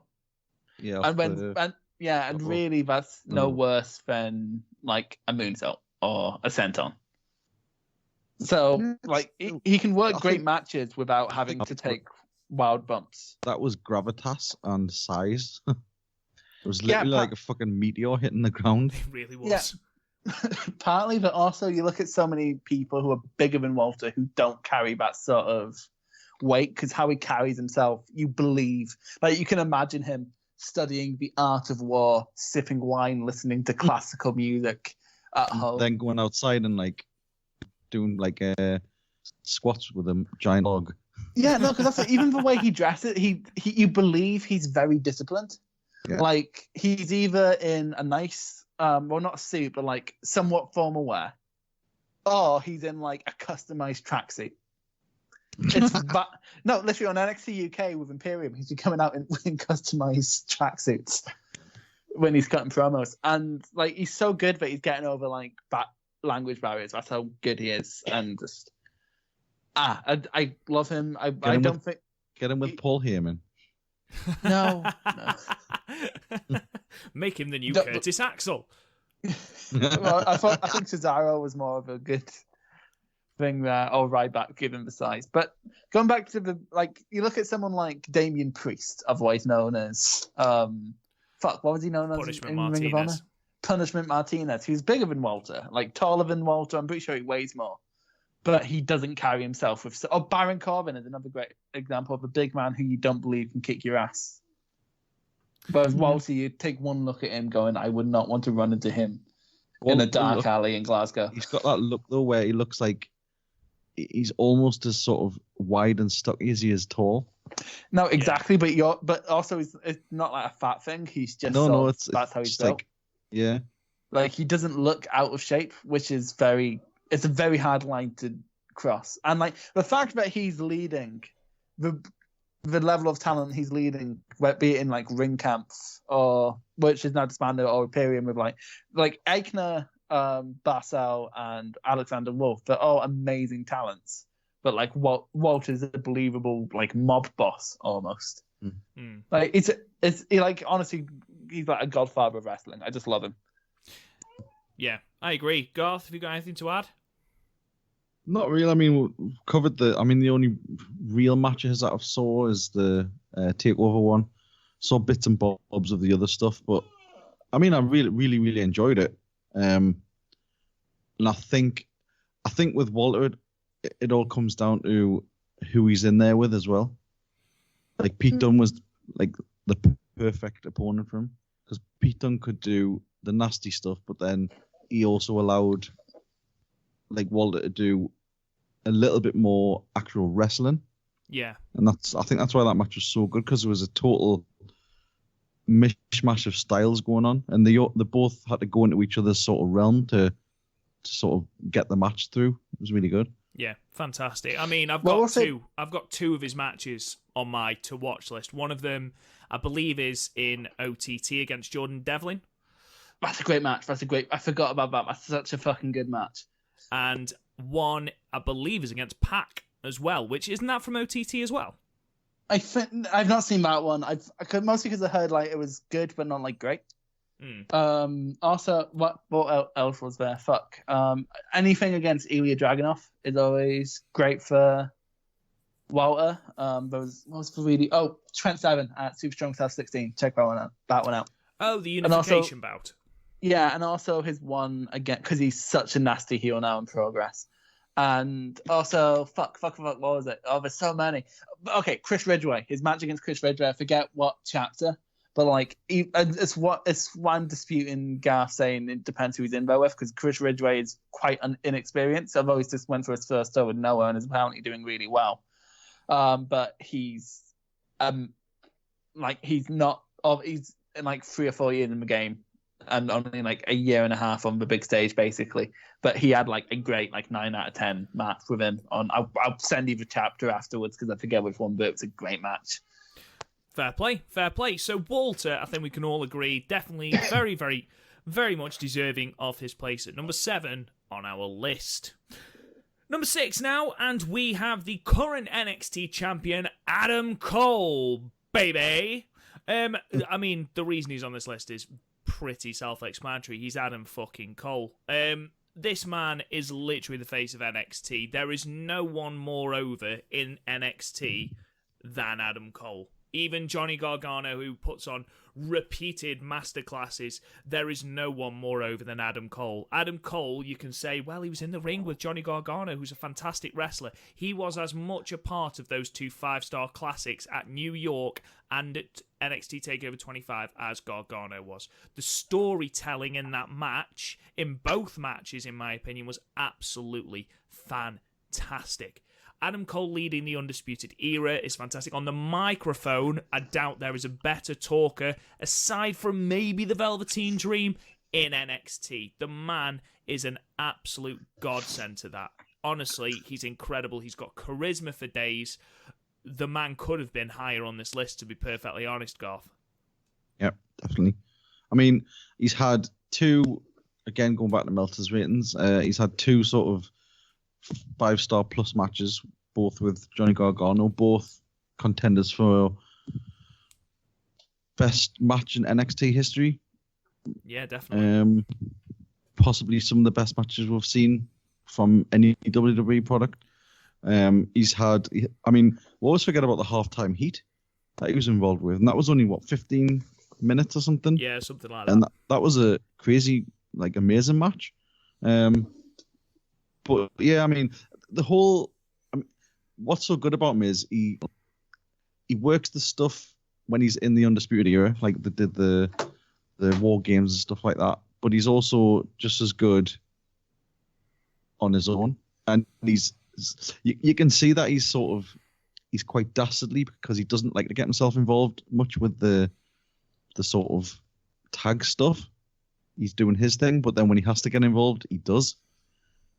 Yeah, and really that's no worse than like a moonsault or a senton. So like he can work great matches without having to take wild bumps. That was gravitas and size. It was literally like a fucking meteor hitting the ground. It really was. Yeah. Partly, but also you look at so many people who are bigger than Walter who don't carry that sort of weight, because how he carries himself, you believe. Like, you can imagine him studying the art of war, sipping wine, listening to classical music at home. Then going outside and doing squats with a giant dog. Yeah, no, because that's even the way he dresses. He you believe he's very disciplined. Yeah. Like, he's either in a nice, well, not a suit, but like somewhat formal wear, or he's in like a customized tracksuit. No, literally on NXT UK with Imperium, he's been coming out in customized tracksuits when he's cutting promos, and like he's so good that he's getting over like language barriers. That's how good he is, and just I love him. I don't think get him with Paul Heyman. No. Make him the new Curtis Axel. Well, I think Cesaro was more of a good thing there, or Ryback, given the size. But going back to you look at someone like Damian Priest, otherwise known as what was he known as? Punishment in Ring of Martinez. Honor? Punishment Martinez. Who's bigger than Walter, like taller than Walter. I'm pretty sure he weighs more, but he doesn't carry himself with. Oh, Baron Corbin is another great example of a big man who you don't believe can kick your ass. Whereas Walter, you take one look at him going, I would not want to run into him in a dark alley in Glasgow. He's got that look, though, where he looks like he's almost as sort of wide and stocky as he is tall. No, exactly, but also it's not like a fat thing. He's just that's how he's built. Yeah. Like, he doesn't look out of shape, which is it's a very hard line to cross. And like the fact that he's leading the level of talent he's leading, be it in like ring camps or which is now disbanded, or Imperium, with like Eichner, Basel and Alexander Wolf, they're all amazing talents. But like Walter's a believable like mob boss almost. Mm. Like it's like, honestly, he's like a godfather of wrestling. I just love him. Yeah, I agree. Garth, have you got anything to add? Not really. I mean, we've covered the only real matches that I've saw is the Takeover one. Saw bits and bobs of the other stuff, but I mean, I really, really, really enjoyed it. And I think with Walter, it all comes down to who he's in there with as well. Like, Pete Dunne was like the perfect opponent for him, because Pete Dunne could do the nasty stuff, but then he also allowed like Walter to do a little bit more actual wrestling. Yeah. And I think that's why that match was so good, because there was a total mishmash of styles going on, and they both had to go into each other's sort of realm to sort of get the match through. It was really good. Yeah, fantastic. I mean, I've got two of his matches on my to watch list. One of them, I believe, is in OTT against Jordan Devlin. That's a great match. I forgot about that. That's such a fucking good match. And one, I believe, is against Pac as well, which isn't that from OTT as well? I think I've not seen that one. Mostly because I heard like it was good, but not like great. Also, what else was there? Anything against Ilya Dragunov is always great for Walter. What was the really? Oh, Trent Seven at Super Strong South 16. Check that one out. Oh, the unification bout. Yeah, and also his one again, because he's such a nasty heel now in Progress. And also, what was it? Oh, there's so many. Okay, Chris Ridgway. His match against Chris Ridgway, I forget what chapter, but like, it's what I'm disputing Garth saying it depends who he's in there with, because Chris Ridgway is quite inexperienced. I've always just went for his first tour with Noah and is apparently doing really well. But he's he's in like 3 or 4 years in the game, and only like a year and a half on the big stage, basically. But he had like a great 9 out of 10 match with him. I'll send you the chapter afterwards because I forget which one, but it was a great match. Fair play. So Walter, I think we can all agree, definitely very, very, very much deserving of his place at number 7 on our list. Number 6 now, and we have the current NXT champion, Adam Cole, baby. I mean, the reason he's on this list is pretty self-explanatory. He's Adam fucking Cole. This man is literally the face of NXT. There is no one more over in NXT than Adam Cole. Even Johnny Gargano, who puts on repeated masterclasses, there is no one more over than Adam Cole. Adam Cole, you can say, well, he was in the ring with Johnny Gargano, who's a fantastic wrestler. He was as much a part of those 2 5-star classics at New York and at NXT TakeOver 25 as Gargano was. The storytelling in that match, in both matches, in my opinion, was absolutely fantastic. Adam Cole leading the Undisputed Era is fantastic. On the microphone, I doubt there is a better talker, aside from maybe the Velveteen Dream, in NXT. The man is an absolute godsend to that. Honestly, he's incredible. He's got charisma for days. The man could have been higher on this list, to be perfectly honest, Garth. Yep, definitely. I mean, he's had 2, again, going back to Meltzer's ratings, he's had 2 sort of 5-star plus matches, both with Johnny Gargano, both contenders for best match in NXT history. Yeah, definitely. Possibly some of the best matches we've seen from any WWE product. He's had, I mean, we always forget about the halftime heat that he was involved with, and that was only, 15 minutes or something? Yeah, something like that. And that was a crazy, amazing match. But yeah, I mean, what's so good about him is he works the stuff when he's in the Undisputed Era, like they did the War Games and stuff like that. But he's also just as good on his own, and you can see that he's quite dastardly because he doesn't like to get himself involved much with the sort of tag stuff. He's doing his thing, but then when he has to get involved, he does.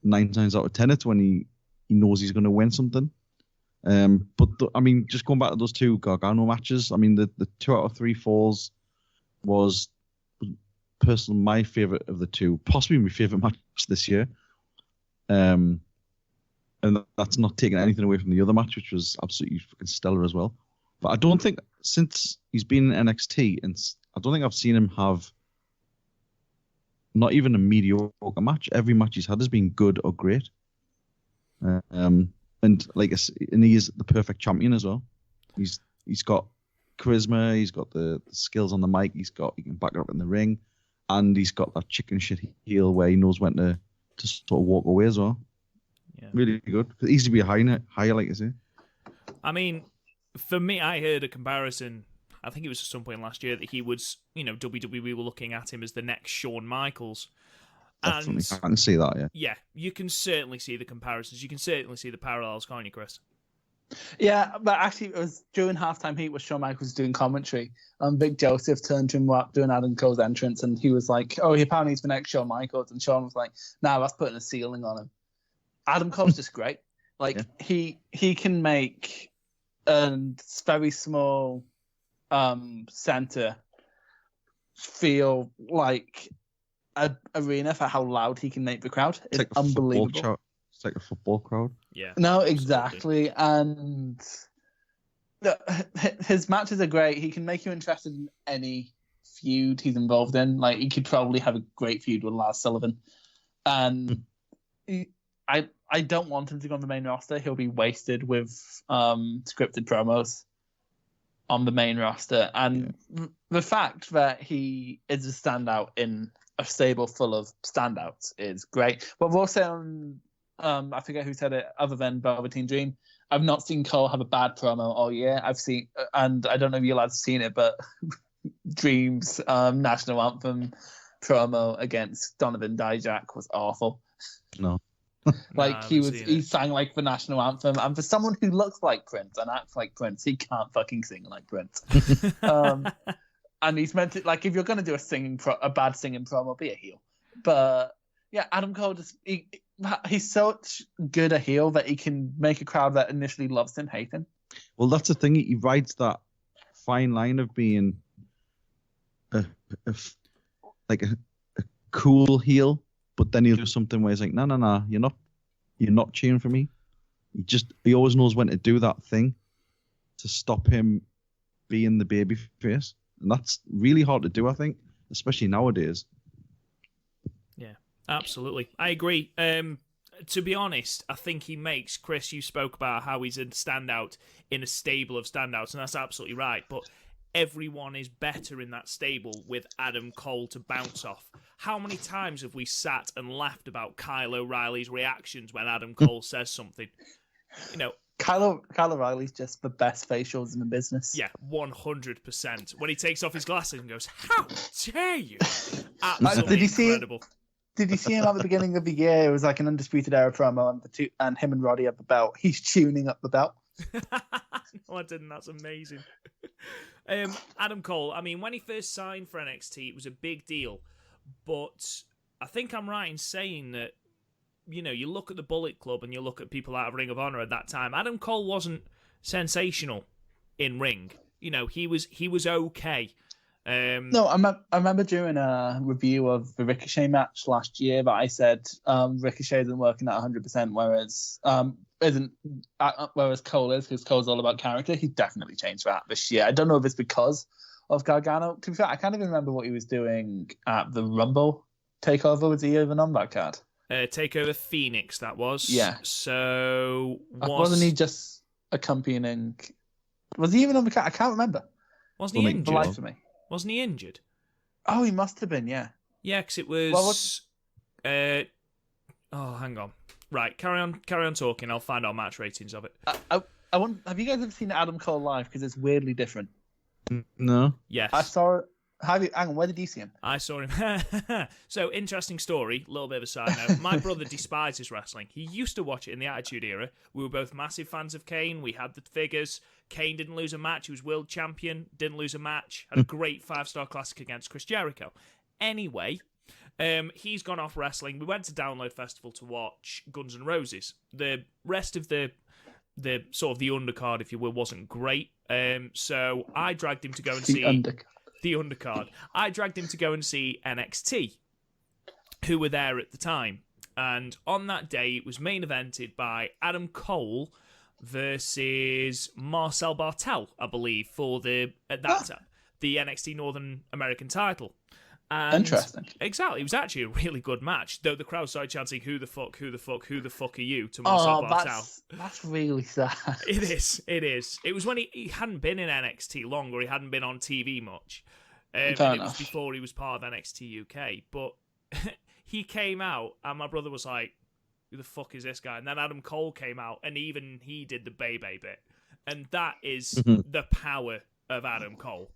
9 times out of 10, it's when he knows he's going to win something. I mean, just going back to those 2 Gargano matches, I mean, the 2 out of 3 falls was personally my favorite of the 2, possibly my favorite match this year. And that's not taking anything away from the other match, which was absolutely fucking stellar as well. But I don't think, since he's been in NXT, and I don't think I've seen him have not even a mediocre match. Every match he's had has been good or great. And he is the perfect champion as well. He's got charisma, he's got the skills on the mic, he can back it up in the ring, and he's got that chicken shit heel where he knows when to sort of walk away as well. Yeah. Really good. Easy to be a higher, like you say. I mean, for me, I heard a comparison, I think it was at some point last year, that he was, WWE were looking at him as the next Shawn Michaels. Definitely. I can see that, yeah. Yeah, you can certainly see the comparisons. You can certainly see the parallels, can't you, Chris? Yeah, but actually, it was during halftime heat where Shawn Michaels was doing commentary. Big Joseph turned to him doing Adam Cole's entrance, and he was like, "Oh, he apparently he's the next Shawn Michaels," and Shawn was like, "Nah, that's putting a ceiling on him." Adam Cole's just great. He can make a very small center feel like an arena for how loud he can make the crowd. It's like unbelievable. It's like a football crowd. Yeah. No, exactly. And his matches are great. He can make you interested in any feud he's involved in. Like, he could probably have a great feud with Lars Sullivan. And I don't want him to go on the main roster. He'll be wasted with scripted promos on the main roster. And the fact that he is a standout in a stable full of standouts is great. But we'll say I forget who said it, other than Velveteen Dream, I've not seen Cole have a bad promo all year. I've seen, and I don't know if you lads have seen it, but Dream's national anthem promo against Donovan Dijak was awful. No. He sang like the national anthem, and for someone who looks like Prince and acts like Prince, he can't fucking sing like Prince. And he's meant to, like, if you're going to do a bad singing promo, be a heel. But yeah, Adam Cole he's such good a heel that he can make a crowd that initially loves him hate him. Well, that's the thing. He rides that fine line of being a cool heel, but then he'll do something where he's like, no, you're not cheering for me. He always knows when to do that thing to stop him being the baby face. And that's really hard to do, I think, especially nowadays. Yeah, absolutely. I agree. to be honest, I think he makes, Chris, you spoke about how he's a standout in a stable of standouts, and that's absolutely right, but everyone is better in that stable with Adam Cole to bounce off. How many times have we sat and laughed about Kyle O'Reilly's reactions when Adam Cole says something? You know, Kyle O'Reilly's just the best facials in the business. Yeah, 100%. When he takes off his glasses and goes, "How dare you!" Did you see? Incredible. Did you see him at the beginning of the year? It was like an Undisputed Era promo, and him and Roddy have the belt. He's tuning up the belt. No, I didn't. That's amazing. Adam Cole, I mean, when he first signed for NXT, it was a big deal. But I think I'm right in saying that, you know, you look at the Bullet Club and you look at people out of Ring of Honor at that time, Adam Cole wasn't sensational in ring. You know, he was okay. No, I remember during a review of the Ricochet match last year that I said Ricochet isn't working at 100%, whereas Cole is, because Cole's all about character. He definitely changed that this year. I don't know if it's because of Gargano. To be fair, I can't even remember what he was doing at the Rumble takeover. Was he even on that card? Takeover Phoenix, that was. Yeah. So wasn't he just accompanying? Was he even on the card? I can't remember. Wasn't he injured? The life of me. Wasn't he injured? Oh, he must have been, yeah. Yeah, because it was... hang on. Right, carry on talking. I'll find our match ratings of it. I want. Have you guys ever seen Adam Cole live? Because it's weirdly different. No. Yes. I saw it. Hang on, where did you see him? I saw him. So, interesting story, a little bit of a side note. My brother despises wrestling. He used to watch it in the Attitude Era. We were both massive fans of Kane. We had the figures. Kane didn't lose a match. He was world champion. Didn't lose a match. Had a great 5-star classic against Chris Jericho. Anyway, he's gone off wrestling. We went to Download Festival to watch Guns N' Roses. The rest of the sort of the undercard, if you will, wasn't great. So I dragged him to go and see... The undercard. I dragged him to go and see NXT, who were there at the time. And on that day, it was main evented by Adam Cole versus Marcel Bartel, I believe, for the NXT Northern American title. And interesting. Exactly. It was actually a really good match, though the crowd started chanting, who the fuck are you, to Marcel Bartel. That's really sad. It is. It was when he hadn't been in NXT long, or he hadn't been on TV much. And it was before he was part of NXT UK. But he came out, and my brother was like, who the fuck is this guy? And then Adam Cole came out, and even he did the Bebe bit. And that is the power of Adam Cole.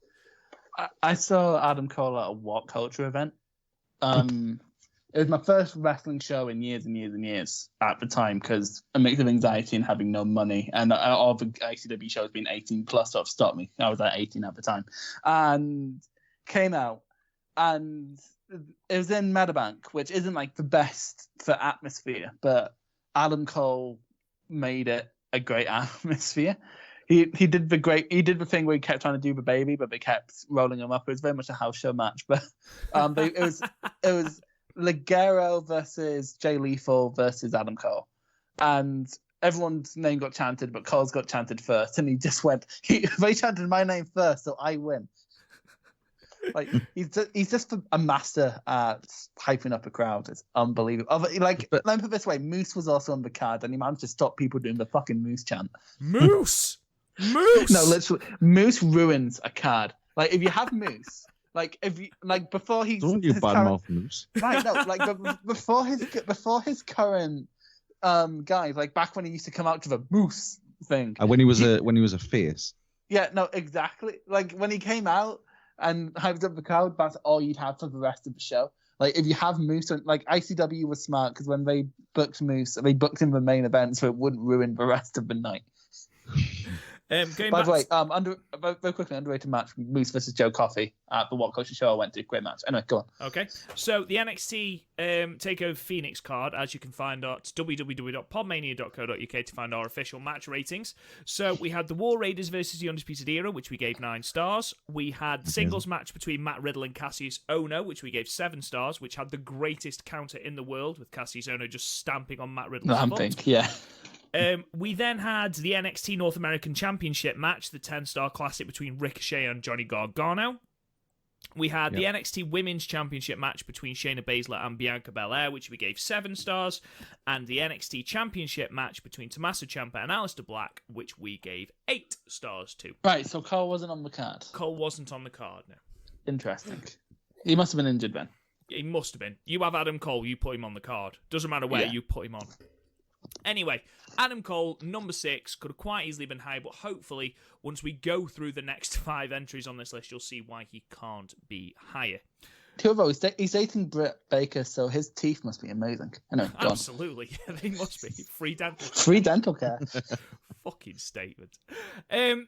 I saw Adam Cole at a What Culture event. It was my first wrestling show in years and years and years at the time, because a mix of anxiety and having no money, and all the ICW shows being 18 plus sort of stopped me. I was at 18 at the time, and came out, and it was in Meadowbank, which isn't like the best for atmosphere, but Adam Cole made it a great atmosphere. He did the thing where he kept trying to do the baby, but they kept rolling him up. It was very much a house show match, but it was Ligero versus Jay Lethal versus Adam Cole, and everyone's name got chanted, but Cole's got chanted first, and he just went. They chanted my name first, so I win. Like he's just a master at hyping up a crowd. It's unbelievable. Like, let me put it this way: Moose was also on the card, and he managed to stop people doing the fucking Moose chant. Moose. No, literally, Moose ruins a card. Like, if you have Moose, like before he's don't you badmouth Moose? Right, no, like before his current guys, like back when he used to come out to the Moose thing. When he was a face. Yeah, no, exactly. Like when he came out and hyped up the crowd, that's all you'd have for the rest of the show. Like, if you have Moose, like ICW was smart, because when they booked Moose, they booked him the main event, so it wouldn't ruin the rest of the night. By the way, very quickly, underrated match: Moose versus Joe Coffey at the What Culture show I went to. Great match. Anyway, go on. Okay, so the NXT Takeover Phoenix card, as you can find at www.podmania.co.uk to find our official match ratings. So we had the War Raiders versus the Undisputed Era, which we gave 9 stars. We had the singles match between Matt Riddle and Cassius Ohno, which we gave 7 stars, which had the greatest counter in the world, with Cassius Ohno just stamping on Matt Riddle's foot. Yeah. We then had the NXT North American Championship match, the 10-star classic between Ricochet and Johnny Gargano. We had the NXT Women's Championship match between Shayna Baszler and Bianca Belair, which we gave 7 stars, and the NXT Championship match between Tommaso Ciampa and Aleister Black, which we gave 8 stars to. Right, so Cole wasn't on the card. Cole wasn't on the card, no. Interesting. He must have been injured then. He must have been. You have Adam Cole, you put him on the card. Doesn't matter where, you put him on. Anyway, Adam Cole, number 6, could have quite easily been high, but hopefully, once we go through the next 5 entries on this list, you'll see why he can't be higher. Turbo, he's dating Britt Baker, so his teeth must be amazing. Anyway, absolutely, they must be. Free dental care. Free dental care. Fucking statement.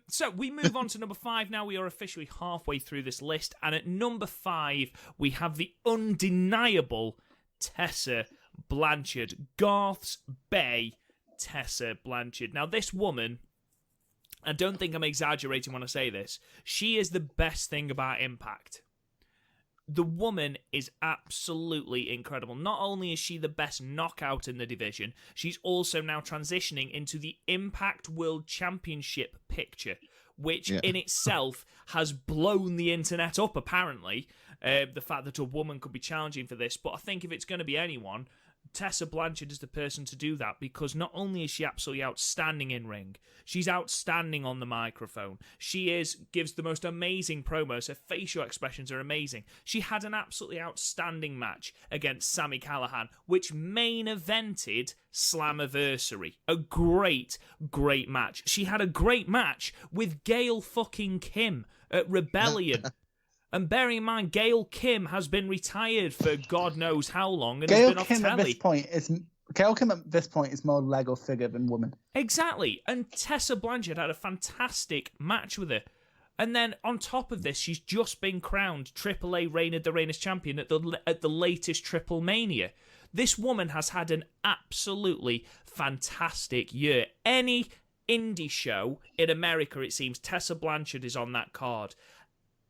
So we move on to number 5 now. We are officially halfway through this list, and at number 5, we have the undeniable Tessa Blanchard, Garth's Bay Tessa Blanchard. Now, this woman, I don't think I'm exaggerating when I say this, she is the best thing about Impact. The woman is absolutely incredible. Not only is she the best knockout in the division, she's also now transitioning into the Impact World Championship picture, which in itself has blown the internet up, apparently. The fact that a woman could be challenging for this. But I think if it's going to be anyone, Tessa Blanchard is the person to do that, because not only is she absolutely outstanding in ring, she's outstanding on the microphone. She gives the most amazing promos. Her facial expressions are amazing. She had an absolutely outstanding match against Sami Callihan, which main evented Slammiversary. A great, great match. She had a great match with Gail fucking Kim at Rebellion. And bearing in mind, Gail Kim has been retired for God knows how long and has been off telly. Gail Kim at this point is more Lego figure than woman. Exactly. And Tessa Blanchard had a fantastic match with her. And then on top of this, she's just been crowned AAA Reign of the Reigners champion at the latest Triple Mania. This woman has had an absolutely fantastic year. Any indie show in America, it seems, Tessa Blanchard is on that card.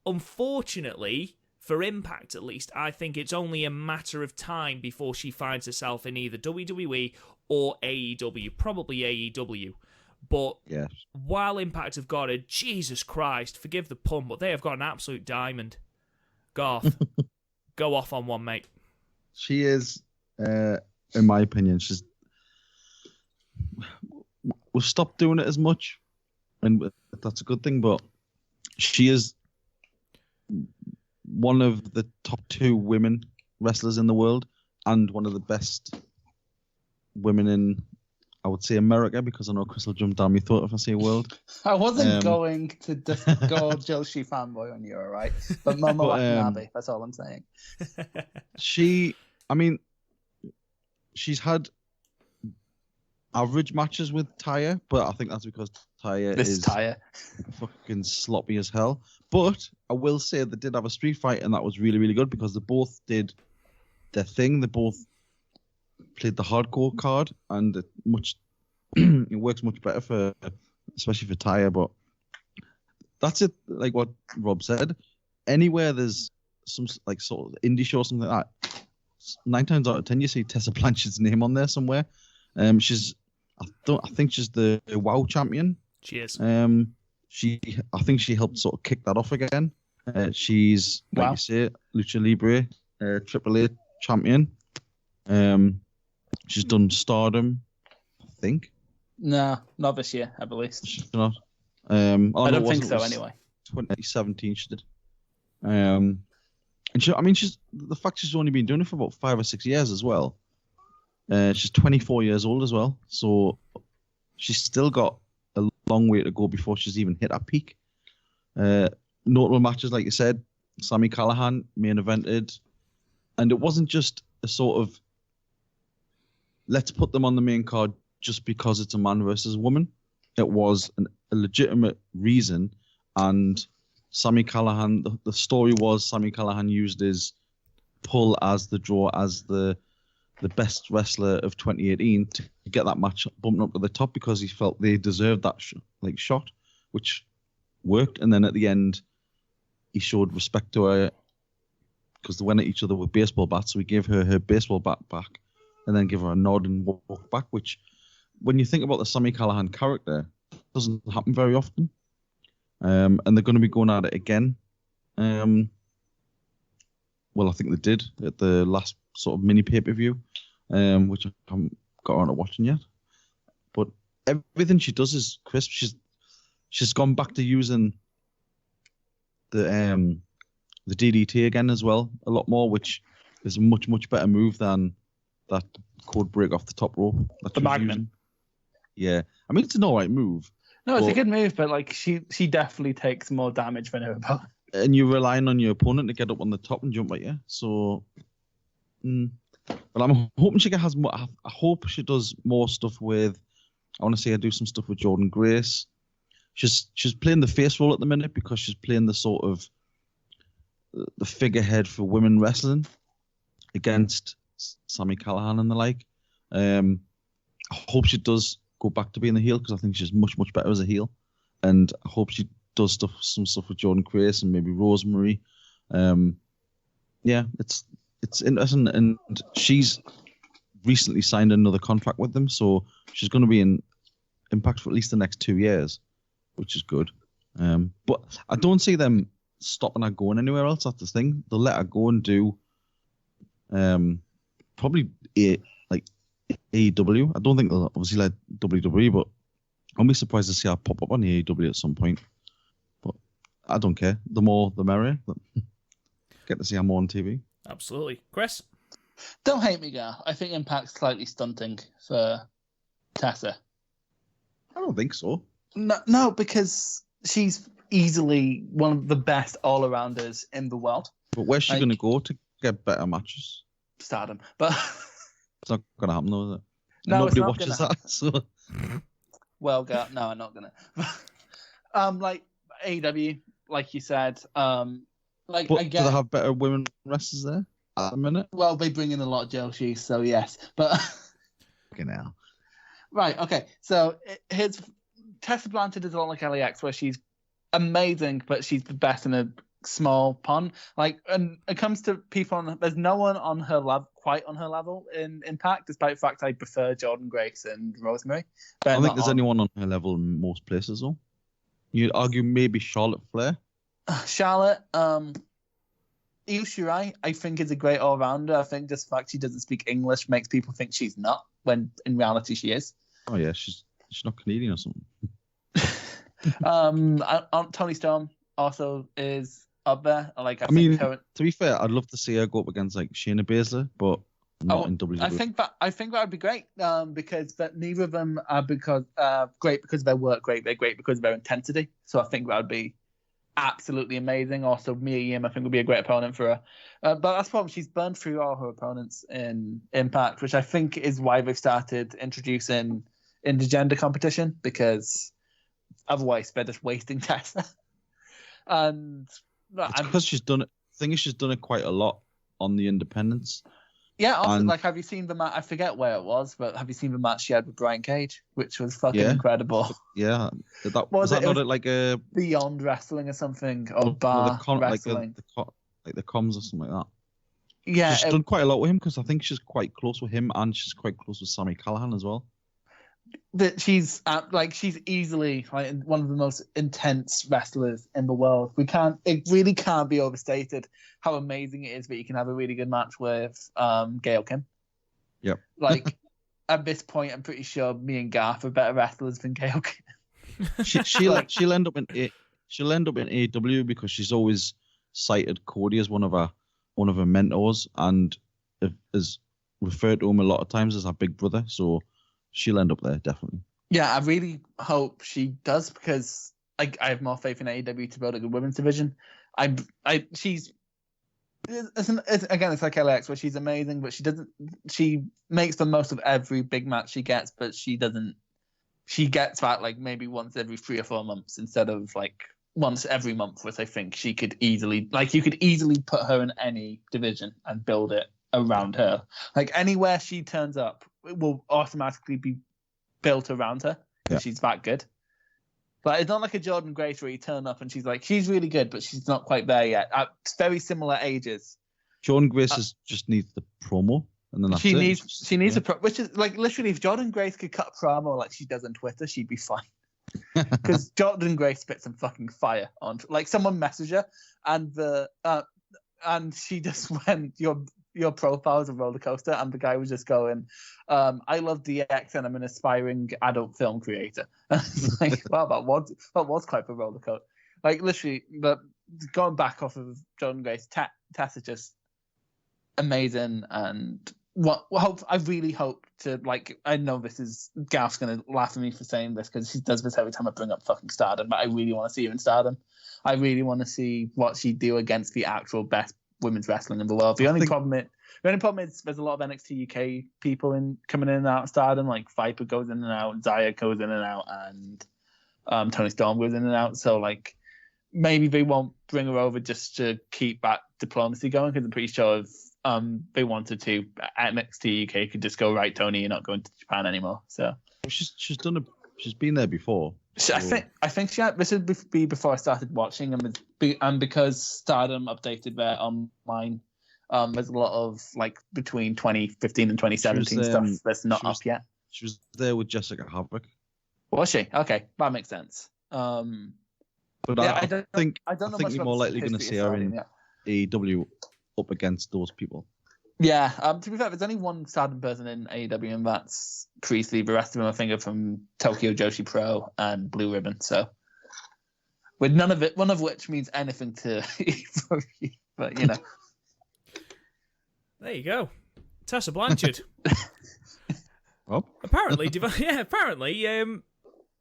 Unfortunately, for Impact at least, I think it's only a matter of time before she finds herself in either WWE or AEW, probably AEW. But while Impact have got a, Jesus Christ, forgive the pun, but they have got an absolute diamond. Garth, go off on one, mate. She is, in my opinion, we've stopped doing it as much, and that's a good thing, but she is one of the top 2 women wrestlers in the world, and one of the best women in, I would say, America, because I know Chris will jump down my throat if I say world. I wasn't going to just go Joshi fanboy on you, all right? But Momo Watanabe, that's all I'm saying. She's had average matches with Taya, but I think that's because Taya is fucking sloppy as hell. But I will say they did have a street fight, and that was really, really good, because they both did their thing. They both played the hardcore card, and it works much better for, especially for Taya. But that's it. Like what Rob said, anywhere there's some like sort of indie show or something like that, 9 times out of 10 you see Tessa Blanchard's name on there somewhere. I think she's the WoW champion. She is. I think she helped sort of kick that off again. She's, like you say, Lucha Libre, AAA champion. She's done Stardom, I think. No, not this year, I believe. She's not. I don't think so, anyway. 2017 she did. And she's the fact she's only been doing it for about 5 or 6 years as well. She's 24 years old as well, so she's still got a long way to go before she's even hit her peak. Notable matches, like you said, Sami Callihan main evented, and it wasn't just a sort of let's put them on the main card just because it's a man versus a woman. It was a legitimate reason, and Sami Callihan, the story was Sami Callihan used his pull as the draw, as the best wrestler of 2018 to get that match bumped up to the top, because he felt they deserved that shot, which worked. And then at the end, he showed respect to her because they went at each other with baseball bats. So he gave her baseball bat back and then gave her a nod and walked back, which, when you think about the Sami Callihan character, doesn't happen very often. And they're going to be going at it again. well, I think they did at the last sort of mini pay-per-view, which I haven't got around to watching yet. But everything she does is crisp. She's gone back to using the DDT again as well, a lot more, which is a much, much better move than that code break off the top rope. The Magnum. Yeah. I mean, it's an all right move. No, it's a good move, but like she definitely takes more damage than her opponent. And you're relying on your opponent to get up on the top and jump at you. So, but I'm hoping she has more. I hope she does more stuff with. I want to say I do some stuff with Jordan Grace. She's playing the face role at the minute because she's playing the sort of the figurehead for women wrestling against Sami Callihan and the like. I hope she does go back to being the heel because I think she's much, much better as a heel. And I hope she does some stuff with Jordan Grace and maybe Rosemary. Yeah, it's interesting. And she's recently signed another contract with them, so she's going to be in Impact for at least the next 2 years, which is good. But I don't see them stopping her going anywhere else. That's the thing. They'll let her go and do probably AEW. I don't think they'll obviously let WWE, but I'll be surprised to see her pop up on the AEW at some point. But I don't care. The more, the merrier. Get to see her more on TV. Absolutely. Chris? Don't hate me, Gar. I think Impact's slightly stunting for Tessa. I don't think so. No, because she's easily one of the best all-arounders in the world. But where's she going to go to get better matches? Stardom. But it's not going to happen, though, is it? No, nobody it's not watches that. So. Well, no, I'm not gonna. Like AEW, like you said, like but I get. Do they have better women wrestlers there at the minute? Well, they bring in a lot of Joshi, so yes, but. Okay, now. Right. Okay. So here's Tessa Blanchard is a lot like LAX, where she's amazing, but she's the best in a small pond. Like, and it comes to people there's no one on her level, quite on her level in Impact, despite the fact I prefer Jordan Grace and Rosemary. I don't think there's anyone on her level in most places, though. You'd argue maybe Charlotte Flair. Charlotte, Io Shirai, I think is a great all-rounder. I think just the fact she doesn't speak English makes people think she's not, when in reality she is. Oh yeah, she's not Canadian or something. Toni Storm also is up there. Like I mean, to be fair, I'd love to see her go up against like Shayna Baszler, but not in WWE. I think that would be great because neither of them are great because of their work rate. They're great because of their intensity. So I think that would be absolutely amazing. Also, Mia Yim, I think, would be a great opponent for her. But that's the problem. She's burned through all her opponents in Impact, which I think is why they've started introducing intergender competition, because otherwise they're just wasting Tessa. And it's because she's done it. The thing is, she's done it quite a lot on the independents. Yeah, also, like, have you seen the match? I forget where it was, but have you seen the match she had with Brian Cage, which was fucking incredible? Yeah, was that not like a Beyond Wrestling or something, or Bar Wrestling, like the comms or something like that? Yeah, she's done quite a lot with him because I think she's quite close with him, and she's quite close with Sami Callihan as well. That she's easily like one of the most intense wrestlers in the world. It really can't be overstated how amazing it is that you can have a really good match with Gail Kim. Yep. Like at this point, I'm pretty sure me and Garth are better wrestlers than Gail Kim. She'll end up in AEW because she's always cited Cody as one of her mentors and is referred to him a lot of times as her big brother. So she'll end up there, definitely. Yeah, I really hope she does because I have more faith in AEW to build a good women's division. It's like LAX where she's amazing, but she makes the most of every big match she gets, but she gets that like maybe once every 3 or 4 months instead of like once every month, which I think you could easily put her in any division and build it around her. Like anywhere she turns up, it will automatically be built around her because she's that good. But it's not like a Jordan Grace where you turn up and she's really good, but she's not quite there yet. At very similar ages. Jordan Grace just needs the promo, and then she needs a which is like literally if Jordan Grace could cut a promo like she does on Twitter, she'd be fine. Because Jordan Grace spits some fucking fire on. Like someone messaged her, and and she just went, your profile is a roller coaster, and the guy was just going, I love DX and I'm an aspiring adult film creator. It's like, wow, that was quite a roller coaster. Like literally, but going back off of Jordan Grace, Tess is just amazing, and I really hope to, like, I know this is, Garth's gonna laugh at me for saying this because she does this every time I bring up fucking Stardom, but I really want to see her in Stardom. I really want to see what she'd do against the actual best women's wrestling in the world. The only problem is there's a lot of NXT UK people coming in and out of Stardom, like Viper goes in and out, Zaya goes in and out, and Tony Storm goes in and out. So like maybe they won't bring her over just to keep that diplomacy going, because I'm pretty sure if they wanted to, NXT UK could just go, right, Tony, you're not going to Japan anymore. So she's been there before. So. I think this would be before I started watching, and because Stardom updated their online, there's a lot of like between 2015 and 2017 stuff that's not up yet. She was there with Jessica Havoc. Was she? Okay, that makes sense. But yeah, I think you're more likely going to see her in AEW up against those people. Yeah, to be fair, there's only one Stardom person in AEW, and that's Priestley. The rest of them I think are from Tokyo Joshi Pro and Blue Ribbon. So, with none of which means anything to either, but you know. There you go, Tessa Blanchard. Oh, apparently,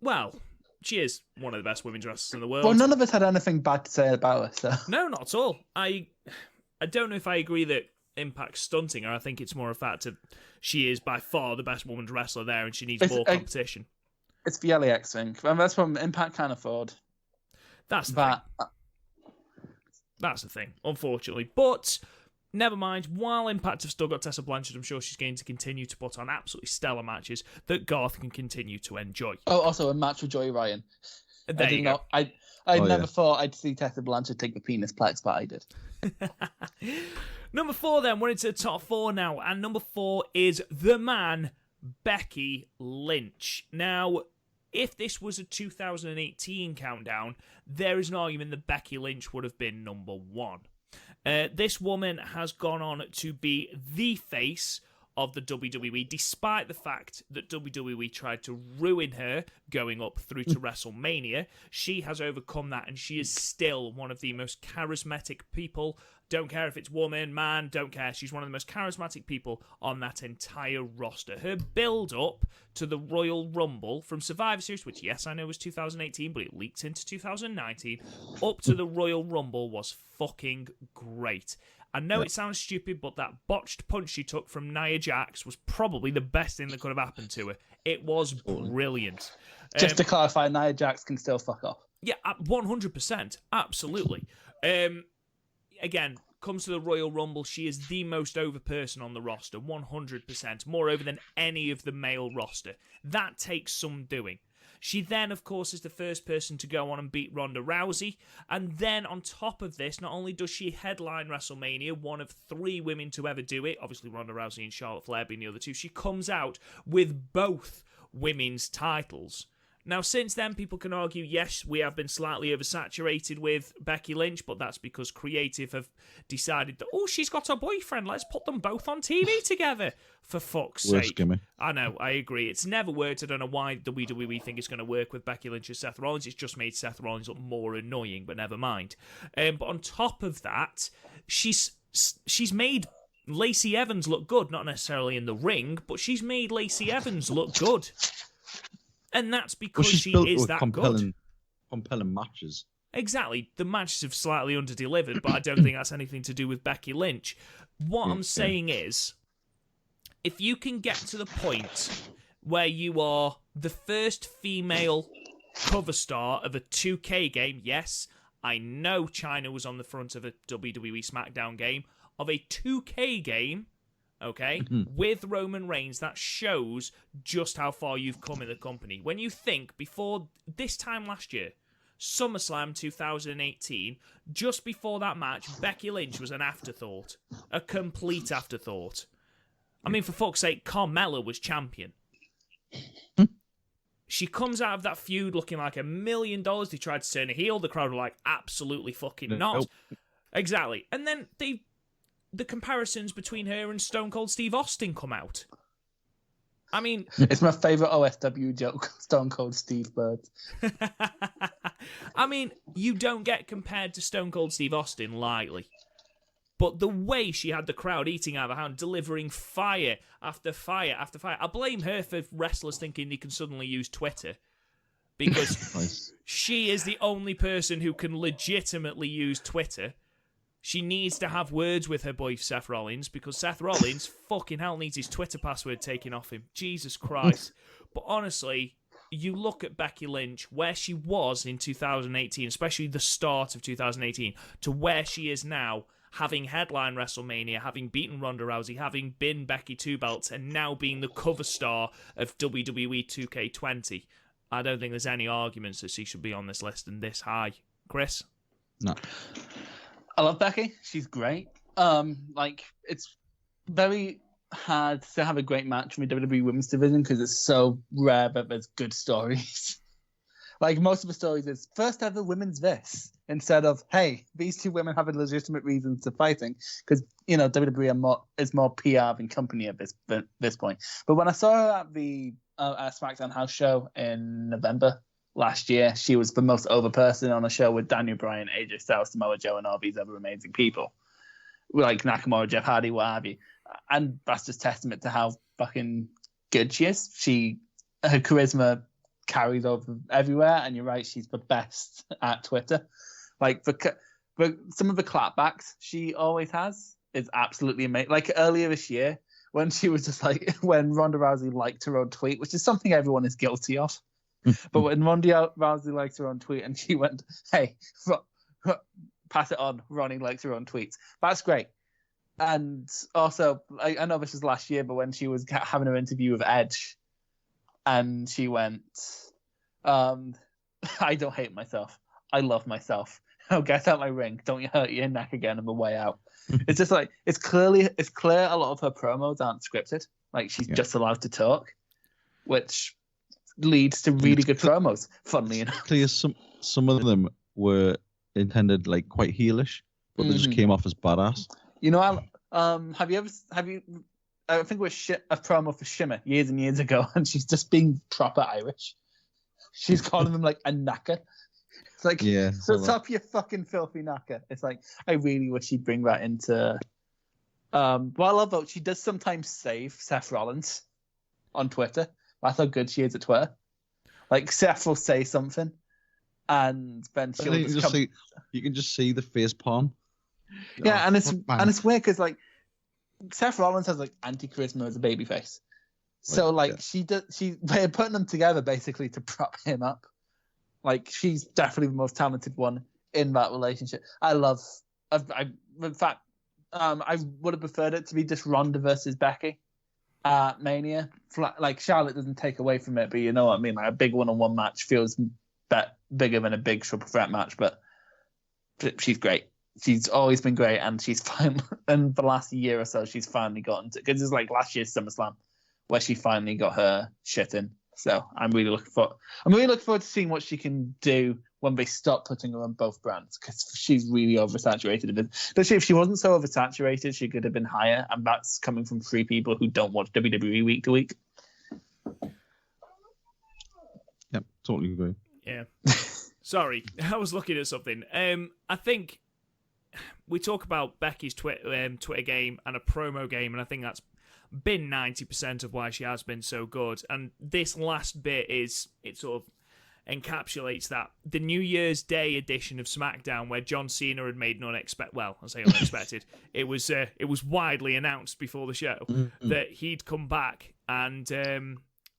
well, she is one of the best women's wrestlers in the world. Well, none of us had anything bad to say about her. So no, not at all. I don't know if I agree that Impact's stunting her. I think it's more a fact of she is by far the best women's wrestler there, and she needs more competition. It's the LAX thing, and that's what Impact can't afford. That's the thing. That's the thing, unfortunately. But never mind. While Impact have still got Tessa Blanchard, I'm sure she's going to continue to put on absolutely stellar matches that Garth can continue to enjoy. Oh, also a match with Joey Ryan. There you go. I never thought I'd see Tessa Blanchard take the penis plex, but I did. Number 4 then, we're into the top 4 now, and number 4 is the man, Becky Lynch. Now, if this was a 2018 countdown, there is an argument that Becky Lynch would have been number 1. This woman has gone on to be the face of the WWE, despite the fact that WWE tried to ruin her going up through to WrestleMania. She has overcome that, and she is still one of the most charismatic people. Don't care if it's woman, man, don't care. She's one of the most charismatic people on that entire roster. Her build-up to the Royal Rumble from Survivor Series, which, yes, I know was 2018, but it leaked into 2019, up to the Royal Rumble was fucking great. I know it sounds stupid, but that botched punch she took from Nia Jax was probably the best thing that could have happened to her. It was brilliant. Just to clarify, Nia Jax can still fuck off. Yeah, 100%. Absolutely. Again, comes to the Royal Rumble, she is the most over person on the roster, 100%, more over than any of the male roster. That takes some doing. She then, of course, is the first person to go on and beat Ronda Rousey. And then on top of this, not only does she headline WrestleMania, one of 3 women to ever do it, obviously Ronda Rousey and Charlotte Flair being the other 2, she comes out with both women's titles. Now, since then, people can argue, yes, we have been slightly oversaturated with Becky Lynch, but that's because creative have decided that, oh, she's got a boyfriend, let's put them both on TV together. For fuck's sake. I know, I agree. It's never worked. I don't know why WWE think it's going to work with Becky Lynch and Seth Rollins. It's just made Seth Rollins look more annoying, but never mind. But on top of that, she's made Lacey Evans look good, not necessarily in the ring, but she's made Lacey Evans look good. And that's because she is that good. Compelling matches. Exactly. The matches have slightly under-delivered, but I don't think that's anything to do with Becky Lynch. What I'm saying is, if you can get to the point where you are the first female cover star of a 2K game, yes, I know China was on the front of a WWE SmackDown game, of a 2K game, okay, with Roman Reigns, that shows just how far you've come in the company. When you think, before this time last year, SummerSlam 2018, just before that match, Becky Lynch was an afterthought. A complete afterthought. I mean, for fuck's sake, Carmella was champion. She comes out of that feud looking like $1 million. They tried to turn her heel. The crowd were like, absolutely fucking not. Exactly. And then the comparisons between her and Stone Cold Steve Austin come out. I mean... It's my favourite OSW joke, Stone Cold Steve Bird. I mean, you don't get compared to Stone Cold Steve Austin lightly. But the way she had the crowd eating out of her hand, delivering fire after fire after fire. I blame her for wrestlers thinking they can suddenly use Twitter. Because she is the only person who can legitimately use Twitter. She needs to have words with her boy Seth Rollins, because Seth Rollins fucking hell needs his Twitter password taken off him. Jesus Christ. But honestly, you look at Becky Lynch, where she was in 2018, especially the start of 2018, to where she is now, having headline WrestleMania, having beaten Ronda Rousey, having been Becky Two Belts, and now being the cover star of WWE 2K20. I don't think there's any arguments that she should be on this list and this high. Chris? No. I love Becky. She's great. It's very hard to have a great match in the WWE Women's Division because it's so rare that there's good stories. Like, most of the stories is first ever women's this, instead of, hey, these two women have a legitimate reason to fighting, because, you know, WWE is more PR than company at this point. But when I saw her at the SmackDown house show in November last year, she was the most over person on a show with Daniel Bryan, AJ Styles, Samoa Joe, and all these other amazing people. Like Nakamura, Jeff Hardy, what have you. And that's just testament to how fucking good she is. Her charisma carries over everywhere, and you're right, she's the best at Twitter. Like, some of the clapbacks she always has is absolutely amazing. Like, earlier this year, when she was just like, when Ronda Rousey liked her own tweet, which is something everyone is guilty of. But when Ronda Rousey liked her own tweet and she went, hey, pass it on, Ronnie likes her own tweets. That's great. And also, I know this was last year, but when she was having her interview with Edge, and she went, I don't hate myself. I love myself. Oh, get out my ring. Don't you hurt your neck again on the way out. It's just like, it's clear a lot of her promos aren't scripted. Like, she's just allowed to talk, which leads to really good promos, funnily enough. Clear some of them were intended like quite heelish, but they just came off as badass. You know, have you I think it was a promo for Shimmer years and years ago, and she's just being proper Irish. She's calling them like a knacker. It's like, so stop your fucking filthy knacker. It's like, I really wish she'd bring that into... well, I love though, she does sometimes save Seth Rollins on Twitter. That's how good she is at Twitter. Like, Seth will say something, and then she'll you can just see the face palm. Yeah, and it's weird because, like, Seth Rollins has like anti-charisma as a babyface, so they're putting them together basically to prop him up. Like, she's definitely the most talented one in that relationship. I would have preferred it to be just Ronda versus Becky at Mania. Like, Charlotte doesn't take away from it, but you know what I mean. Like, a big one-on-one match feels bigger than a big triple threat match, but she's great. She's always been great, and she's finally, in the last year or so, she's finally gotten to, because it's like last year's SummerSlam where she finally got her shit in. So I'm really looking forward to seeing what she can do when they stop putting her on both brands, because she's really oversaturated. Especially if she wasn't so oversaturated, she could have been higher, and that's coming from 3 people who don't watch WWE week to week. Yep, totally agree. Yeah. Sorry, I was looking at something. I think we talk about Becky's Twitter game and a promo game, and I think that's been 90% of why she has been so good. And this last bit it sort of encapsulates that. The New Year's Day edition of SmackDown, where John Cena had made unexpected. It was widely announced before the show that he'd come back, and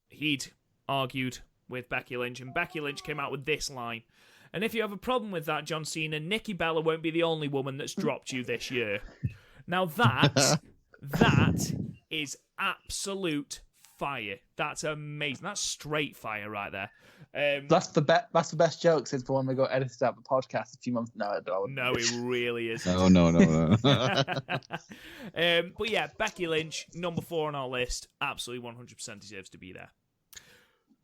he'd argued with Becky Lynch, and Becky Lynch came out with this line. And if you have a problem with that, John Cena, Nikki Bella won't be the only woman that's dropped you this year. Now that is absolute fire. That's amazing. That's straight fire right there. That's the best joke since the one we got edited out the podcast a few months. No, it really is. No. But yeah, Becky Lynch, number 4 on our list, absolutely 100% deserves to be there.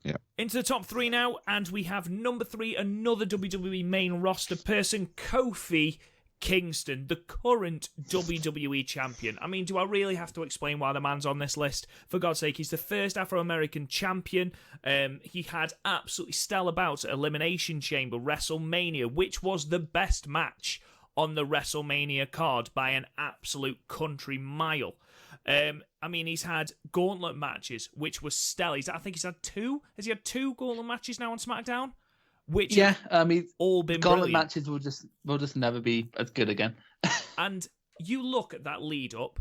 Yeah. Into the top 3 now, and we have number 3, another WWE main roster person, Kofi Kingston, the current WWE champion. I mean, do I really have to explain why the man's on this list? For God's sake, he's the first Afro-American champion. He had absolutely stellar bouts at Elimination Chamber, WrestleMania, which was the best match on the WrestleMania card by an absolute country mile. I mean, he's had gauntlet matches, which was stellar. I think he's had two. Has he had two gauntlet matches now on SmackDown? Which all been gauntlet brilliant. matches will just never be as good again. And you look at that lead up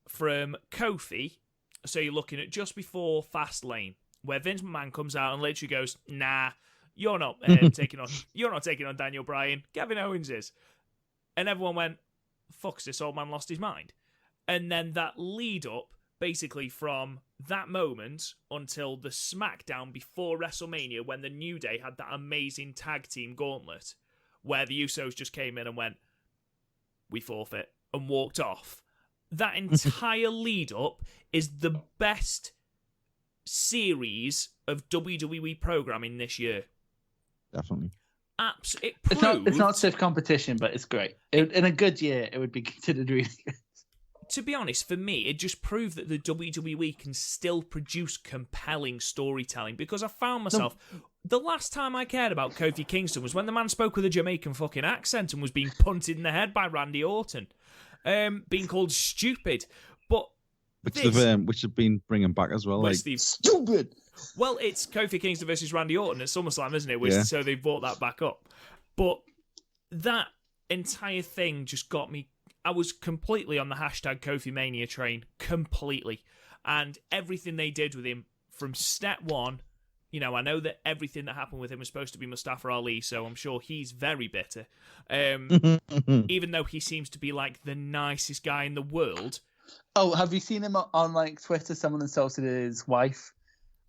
from Kofi, so you're looking at just before Fastlane, where Vince McMahon comes out and literally goes, "Nah, you're not taking on Daniel Bryan. Kevin Owens is," and everyone went, "Fuck's this old man lost his mind." And then that lead up, basically from that moment until the SmackDown before WrestleMania, when the New Day had that amazing tag team gauntlet, where the Usos just came in and went, "We forfeit," and walked off. That entire lead up is the best series of WWE programming this year. Definitely. It's not stiff competition, but it's great. In a good year, it would be considered really good. To be honest, for me, it just proved that the WWE can still produce compelling storytelling, because I found myself... The last time I cared about Kofi Kingston was when the man spoke with a Jamaican fucking accent and was being punted in the head by Randy Orton. Being called stupid. But which have been bringing back as well. Stupid! Well, it's Kofi Kingston versus Randy Orton at SummerSlam, isn't it? So they've brought that back up. But that entire thing just got me... I was completely on the hashtag Kofi Mania train, completely. And everything they did with him from step one, I know that everything that happened with him was supposed to be Mustafa Ali, so I'm sure he's very bitter. Even though he seems to be like the nicest guy in the world. Oh, have you seen him on like Twitter? Someone insulted his wife,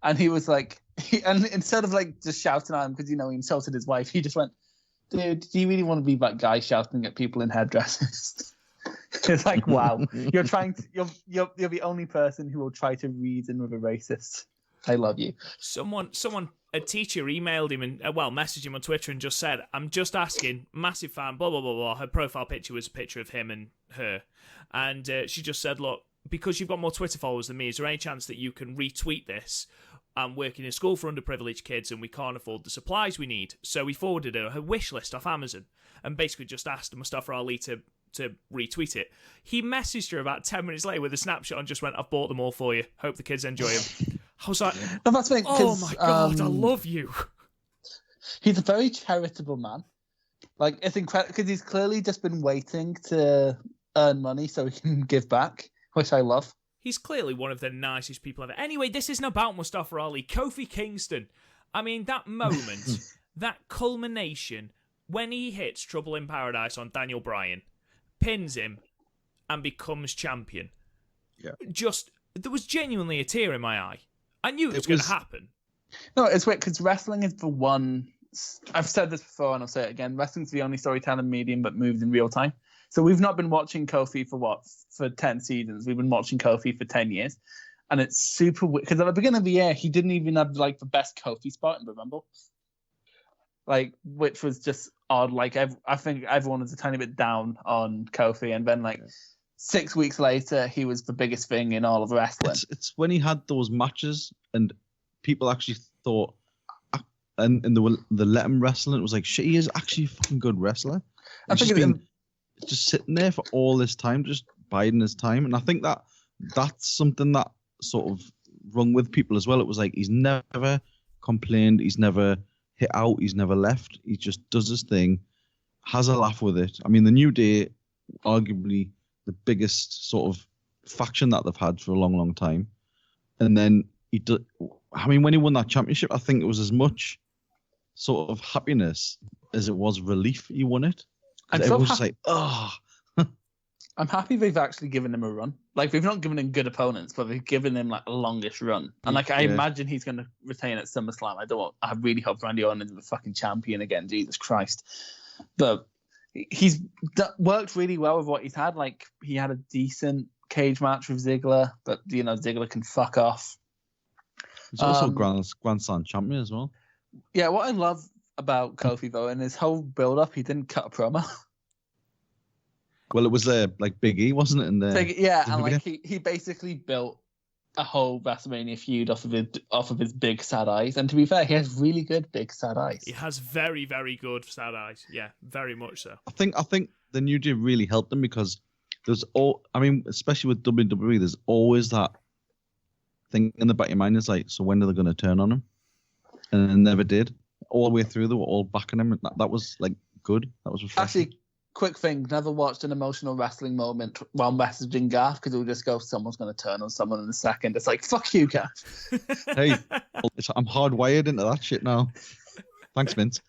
and he was like, and instead of like just shouting at him because he insulted his wife, he just went, "Dude, do you really want to be that guy shouting at people in headdresses?" It's like, wow, you're the only person who will try to reason with a racist. I love you. A teacher emailed him and messaged him on Twitter and just said, "I'm just asking, massive fan, blah blah blah blah." Her profile picture was a picture of him and her, and she just said, "Look, because you've got more Twitter followers than me, is there any chance that you can retweet this? I'm working in school for underprivileged kids and we can't afford the supplies we need." So we forwarded her wish list off Amazon and basically just asked Mustafa Ali to retweet it. He messaged her about 10 minutes later with a snapshot and just went, "I've bought them all for you. Hope the kids enjoy them." I was like, no, that's right, oh my God, I love you. He's a very charitable man. Like, it's incredible because he's clearly just been waiting to earn money so he can give back, which I love. He's clearly one of the nicest people ever. Anyway, this isn't about Mustafa Ali. Kofi Kingston. I mean, that moment, that culmination, when he hits Trouble in Paradise on Daniel Bryan, pins him, and becomes champion. Yeah. There was genuinely a tear in my eye. I knew it was going to happen. No, it's weird because wrestling is the one... I've said this before and I'll say it again. Wrestling's the only storytelling medium that moves in real time. So we've not been watching Kofi for 10 seasons. We've been watching Kofi for 10 years. And it's super weird. Because at the beginning of the year, he didn't even have like the best Kofi spot in the Rumble. Like, which was just odd. Like, I think everyone was a tiny bit down on Kofi. And then 6 weeks later, he was the biggest thing in all of wrestling. It's when he had those matches and people actually thought, and they let him wrestle, and it was like, shit, he is actually a fucking good wrestler. I think just sitting there for all this time, just biding his time. And I think that's something that sort of rung with people as well. It was like, he's never complained, he's never hit out, he's never left. He just does his thing, has a laugh with it. I mean, the New Day, arguably the biggest sort of faction that they've had for a long, long time. And then when he won that championship, I think it was as much sort of happiness as it was relief he won it. Everyone was just like, oh. I'm happy they've actually given him a run. Like, they've not given him good opponents, but they've given him like a longish run. And I imagine he's going to retain at SummerSlam. I really hope Randy Orton is the fucking champion again. Jesus Christ. But he's worked really well with what he's had. Like, he had a decent cage match with Ziggler, but Ziggler can fuck off. He's also Grand Slam champion as well. Yeah, what I love about Kofi though, in his whole build-up, he didn't cut a promo. Well, it was like Big E, wasn't it? And and like he basically built a whole WrestleMania feud off of his big sad eyes. And to be fair, he has really good big sad eyes. He has very, very good sad eyes. Yeah, very much so. I think the New Day really helped him because especially with WWE, there's always that thing in the back of your mind is like, so when are they going to turn on him? And they never did. All the way through, they were all backing him. That was like good. That was refreshing. Actually, quick thing, never watched an emotional wrestling moment while messaging Garth because it would just go, someone's going to turn on someone in a second. It's like, fuck you, Garth. Hey, I'm hardwired into that shit now. Thanks, Vince.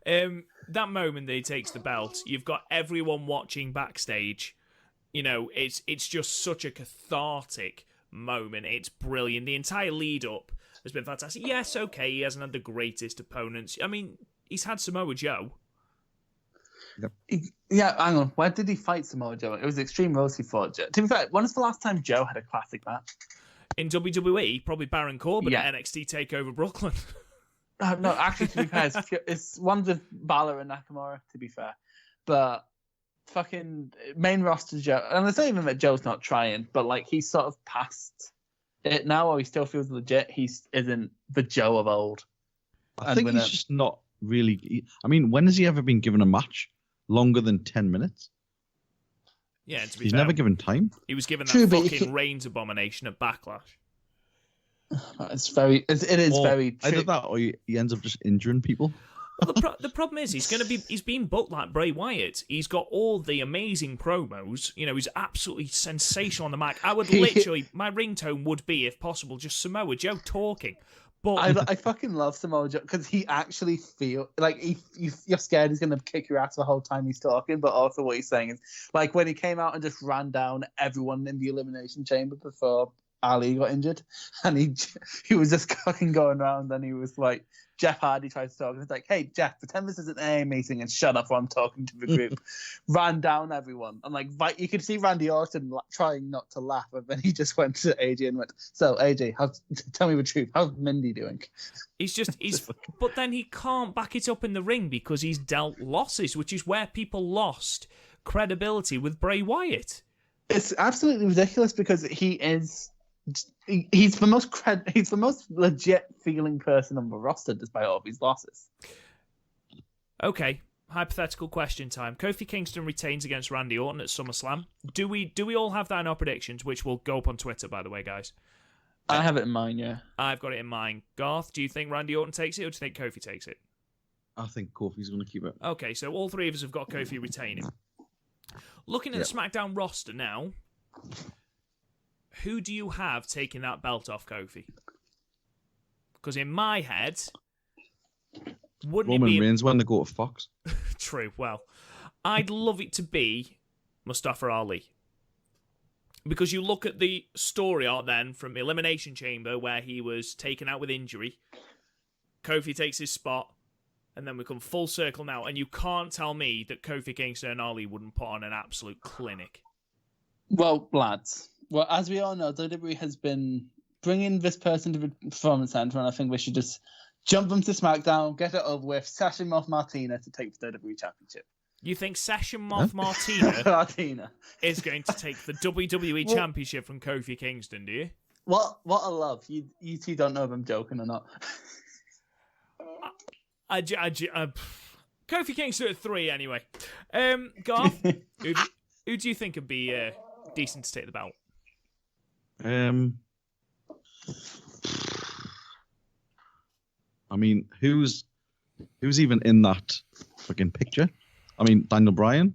That moment that he takes the belt, you've got everyone watching backstage. You know, it's just such a cathartic moment. It's brilliant. The entire lead up has been fantastic. Yes, okay, he hasn't had the greatest opponents. I mean, he's had Samoa Joe. Yep. Yeah, hang on. Where did he fight Samoa Joe? It was Extreme Rules he fought Joe. To be fair, when was the last time Joe had a classic match? In WWE, probably Baron Corbin at NXT TakeOver Brooklyn. No, actually, to be fair, it's one with Balor and Nakamura, to be fair. But fucking main roster Joe, and it's not even that Joe's not trying, but like he's sort of past it now, or he still feels legit. He isn't the Joe of old. I think he's just not really. I mean, when has he ever been given a match longer than 10 minutes? Yeah, to be he's fair, never given time. He was given that fucking Reigns abomination at Backlash. It is very true. Either that, or he ends up just injuring people. Well, the problem is he's being booked like Bray Wyatt. He's got all the amazing promos. You know, he's absolutely sensational on the mic. I would literally, my ringtone would be, if possible, just Samoa Joe talking. But I fucking love Samoa Joe because he actually feels like you're scared he's gonna kick your ass the whole time he's talking, but also what he's saying is like when he came out and just ran down everyone in the Elimination Chamber before Ali got injured, and he was just fucking going around, and he was like, Jeff Hardy tried to talk, and it's like, hey Jeff, pretend this is an AA meeting and shut up while I'm talking to the group. Ran down everyone, and like you could see Randy Orton trying not to laugh, and then he just went to AJ and went, so AJ, tell me the truth, how's Mindy doing? He's but then he can't back it up in the ring because he's dealt losses, which is where people lost credibility with Bray Wyatt. It's absolutely ridiculous because he's the most legit feeling person on the roster despite all of his losses. Okay, hypothetical question time. Kofi Kingston retains against Randy Orton at SummerSlam. Do we all have that in our predictions, which will go up on Twitter, by the way, guys? I have it in mind, yeah. I've got it in mind. Garth, do you think Randy Orton takes it, or do you think Kofi takes it? I think Kofi's going to keep it. Okay, so all three of us have got Kofi retaining. Looking at the SmackDown roster now, who do you have taking that belt off Kofi? Because in my head, wouldn't Roman it be Reigns when they go to Fox? True. Well, I'd love it to be Mustafa Ali. Because you look at the story arc then from Elimination Chamber where he was taken out with injury. Kofi takes his spot. And then we come full circle now. And you can't tell me that Kofi Kingston and Ali wouldn't put on an absolute clinic. Well, lads. Well, as we all know, WWE has been bringing this person to the Performance Center, and I think we should just jump them to SmackDown, get it over with, Session Moth Martina to take the WWE Championship. You think Session Moth Martina is going to take the WWE Championship from Kofi Kingston, do you? What a love. You two don't know if I'm joking or not. Kofi Kingston at 3 anyway. Garth, who do you think would be decent to take the belt? I mean, who's even in that fucking picture? I mean, Daniel Bryan?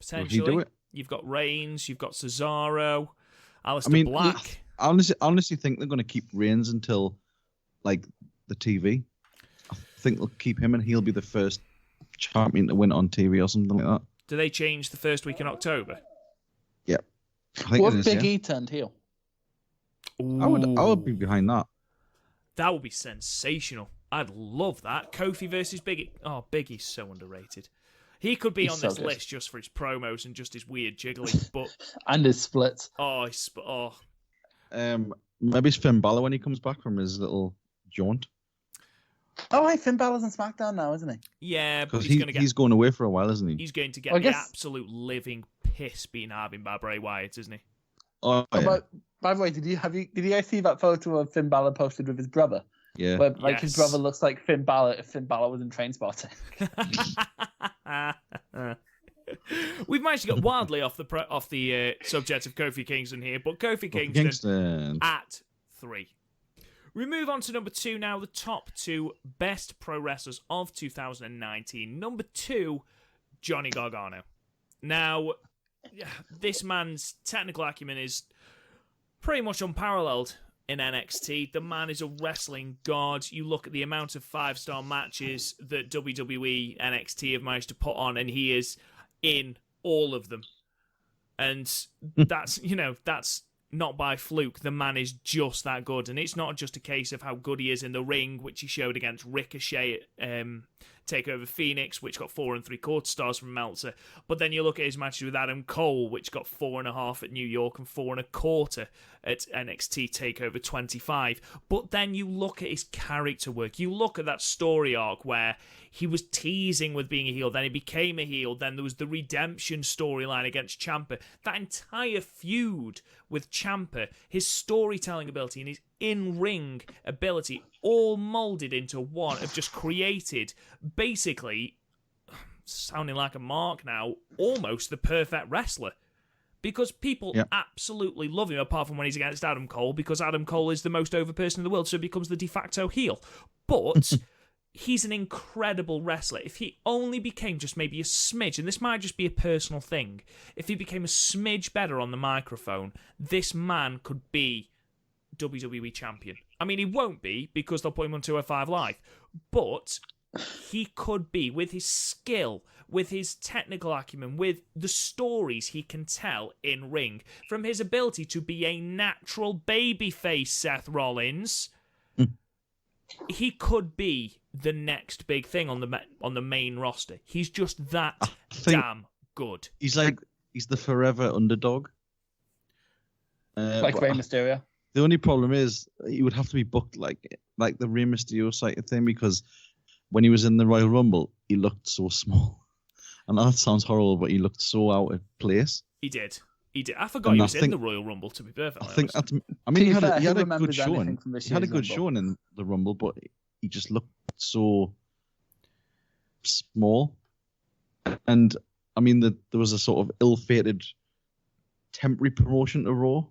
Potentially. Would he do it? You've got Reigns, you've got Cesaro, Aleister Black. I honestly think they're going to keep Reigns until, like, the TV. I think they'll keep him and he'll be the first champion to win on TV or something like that. Do they change the first week in October? Yeah. I think what if Big E turned heel? Ooh. I would be behind that. That would be sensational. I'd love that. Kofi versus Big E. Oh, Big E's so underrated. He could be on this list just for his promos and just his weird jiggling, but and his splits. Maybe it's Finn Balor when he comes back from his little jaunt. Oh, hey, Finn Balor's on SmackDown now, isn't he? Yeah, but Because he's going away for a while, isn't he? He's going to get the absolute living piss being out of him by Bray Wyatt, isn't he? Oh, yeah. But, by the way, did you guys see that photo of Finn Balor posted with his brother? Yeah. Where his brother looks like Finn Balor if Finn Balor was in Trainspotting. We've managed to get wildly off the subject of Kofi Kingston here, but Kofi Kingston at 3. We move on to number 2 now, the top 2 best pro wrestlers of 2019. Number 2, Johnny Gargano. Now, this man's technical acumen is pretty much unparalleled in NXT. The man is a wrestling god. You look at the amount of 5-star matches that WWE NXT have managed to put on, and he is in all of them. And that's not by fluke. The man is just that good. And it's not just a case of how good he is in the ring, which he showed against Ricochet at TakeOver Phoenix, which got 4 3/4 stars from Meltzer. But then you look at his matches with Adam Cole, which got 4.5 at New York and 4 1/4 at NXT TakeOver 25. But then you look at his character work. You look at that story arc where he was teasing with being a heel, then he became a heel, then there was the redemption storyline against Ciampa. That entire feud with Ciampa, his storytelling ability and his in-ring ability, all moulded into one, have just created, basically, sounding like a mark now, almost the perfect wrestler. Because people absolutely love him, apart from when he's against Adam Cole, because Adam Cole is the most over person in the world, so he becomes the de facto heel. But he's an incredible wrestler. If he only became just maybe a smidge, and this might just be a personal thing, if he became a smidge better on the microphone, this man could be WWE champion. I mean, he won't be, because they'll put him on 205 Live, but he could be, with his skill, with his technical acumen, with the stories he can tell in ring, from his ability to be a natural babyface Seth Rollins, he could be the next big thing on the main roster. He's just that damn good. He's the forever underdog. Like Rey Mysterio. The only problem is he would have to be booked like the Rey Mysterio side of thing, because when he was in the Royal Rumble, he looked so small. And that sounds horrible, but he looked so out of place. He did. I forgot he was in the Royal Rumble, to be perfectly honest. He had a good showing. He had a good showing in the Rumble, but he just looked so small. And, I mean, there was a sort of ill-fated temporary promotion to Raw.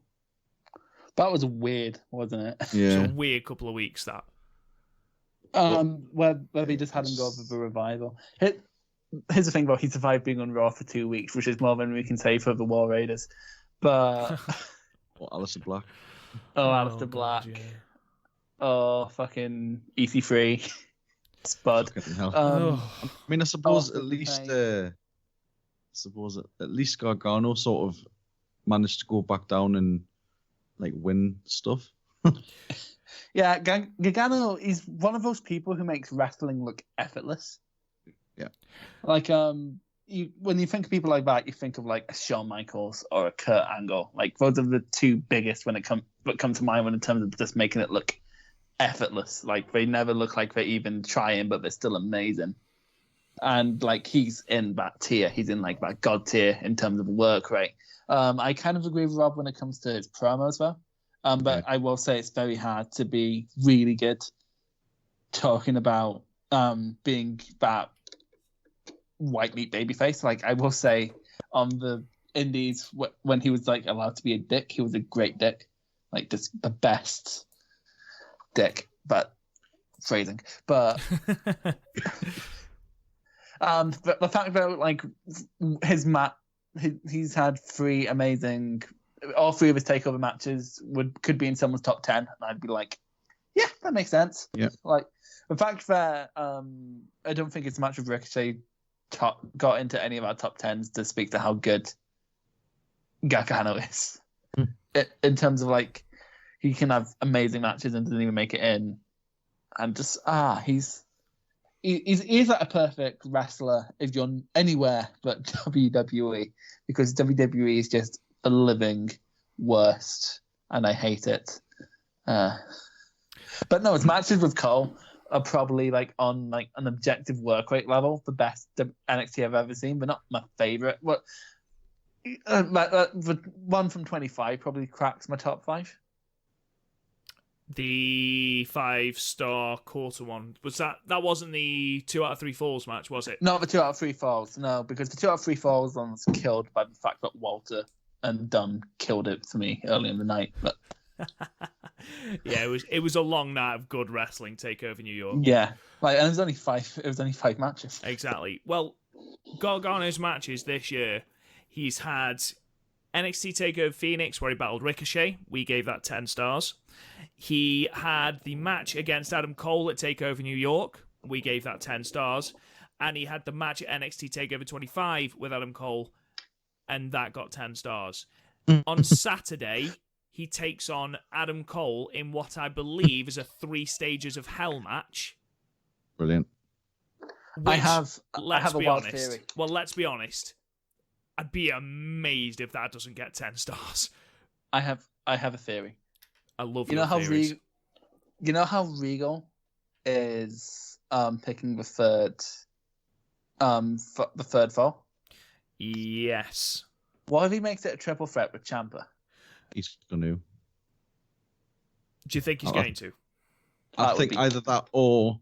That was weird, wasn't it? Yeah. It's a weird couple of weeks, that. Where they just had him go over the revival. Here's the thing, though. He survived being on Raw for 2 weeks, which is more than we can say for the War Raiders. But... Aleister Black. Aleister Black. God, yeah. Oh, fucking EC3. Spud. I mean, I suppose at least Gargano sort of managed to go back down and win stuff. Yeah, Gargano is one of those people who makes wrestling look effortless. Yeah. When you think of people like that, you think of a Shawn Michaels or a Kurt Angle. Those are the two biggest that come to mind in terms of just making it look effortless. They never look like they're even trying, but they're still amazing. And he's in that tier. He's in that god tier in terms of work rate. I kind of agree with Rob when it comes to his promos, though. But I will say it's very hard to be really good talking about being that white meat babyface. I will say on the indies, when he was allowed to be a dick, he was a great dick. Just the best dick, but phrasing. But the fact that he's had 3 amazing, all 3 of his takeover matches could be in someone's top 10, and I'd be yeah, that makes sense. Yeah. The fact that I don't think it's much of Ricochet got into any of our top 10s to speak to how good Gargano is. In terms of he can have amazing matches and doesn't even make it in, and just he's a perfect wrestler if you're anywhere but WWE, because WWE is just a living worst, and I hate it. But no, his matches with Cole, are probably like on like an objective work rate level, the best NXT I've ever seen, but not my favorite. What the one from 25 probably cracks my top 5. The 5-star quarter one was that wasn't the 2 out of 3 falls match, was it? Not the 2 out of 3 falls, no, because the 2 out of 3 falls one was killed by the fact that Walter and Dunn killed it for me early in the night. But yeah, it was a long night of good wrestling. Takeover New York. Yeah, like, and it was only 5. It was only 5 matches. Exactly. Well, Gargano's matches this year, he's had NXT Takeover Phoenix where he battled Ricochet. We gave that 10 stars. He had the match against Adam Cole at Takeover New York. We gave that 10 stars. And he had the match at NXT Takeover 25 with Adam Cole, and that got 10 stars. On Saturday, he takes on Adam Cole in what I believe is a 3 stages of hell match. Brilliant. I have a wild theory. Well, let's be honest. I'd be amazed if that doesn't get 10 stars. I have a theory. I love you know how Regal is picking the third fall? Yes. What if he makes it a triple threat with Ciampa? He's going to. Do you think he's going to? I think either that or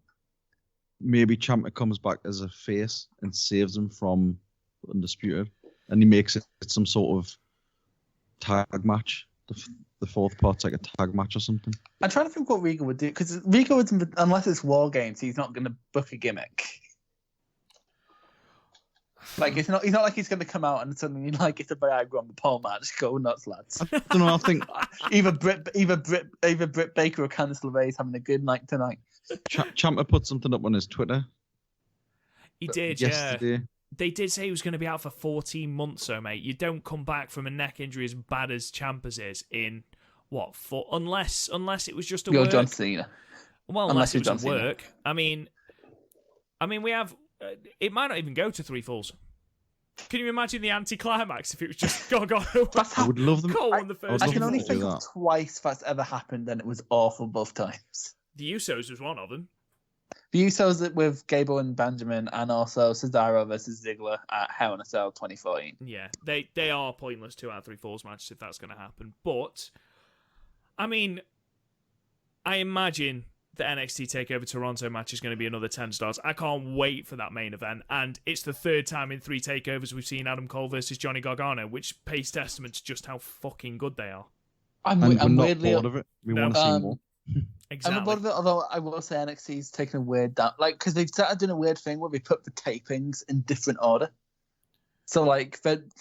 maybe Ciampa comes back as a face and saves him from Undisputed, and he makes it some sort of tag match. The fourth part's like a tag match or something. I'm trying to think what Regal would do, because Regal would, unless it's War Games, he's not going to book a gimmick. Like, he's not like he's going to come out and suddenly like it's a Viagra on the pole match. Go nuts, lads! I don't know. I think either Britt Baker or Candice LeRae's having a good night tonight. Ciampa put something up on his Twitter. He did, yesterday. Yeah. They did say he was going to be out for 14 months, so mate. You don't come back from a neck injury as bad as Ciampa's is in what? Unless it was just a You're work. John Cena. Well, unless it was a work. I mean, we have. It might not even go to 3 falls. Can you imagine the anticlimax if it was just Gargano? I would love them. Cole won the first. I can only think of twice that's ever happened, and it was awful both times. The Usos was one of them. The Usos with Gable and Benjamin, and also Cesaro versus Ziggler at Hell in a Cell 2014. Yeah, they are pointless 2 out of 3 falls matches if that's going to happen. But, I mean, I imagine the NXT TakeOver Toronto match is going to be another 10 stars. I can't wait for that main event. And it's the 3rd time in 3 takeovers we've seen Adam Cole versus Johnny Gargano, which pays testament to just how fucking good they are. I'm not bored of it. We want to see more. Exactly. I'm bored of it, although I will say NXT's taken a weird down, like, because they've started doing a weird thing where they put the tapings in different order. So, like,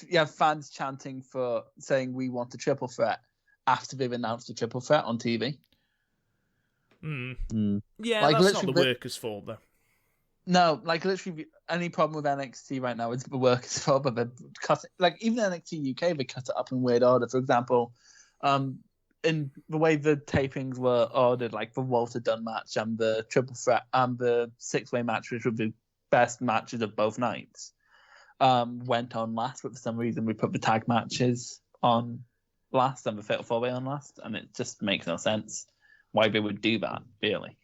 you have fans chanting for saying we want a triple threat after they've announced a triple threat on TV. Yeah, like, that's not the workers' fault, though. No, like, literally, any problem with NXT right now is the workers' fault, but they're cutting, like, even NXT UK, they cut it up in weird order. For example, in the way the tapings were ordered, like the Walter Dunn match and the triple threat and the 6-way match, which were the best matches of both nights, went on last, but for some reason we put the tag matches on last and the Fatal 4-way on last, and it just makes no sense why they would do that, really.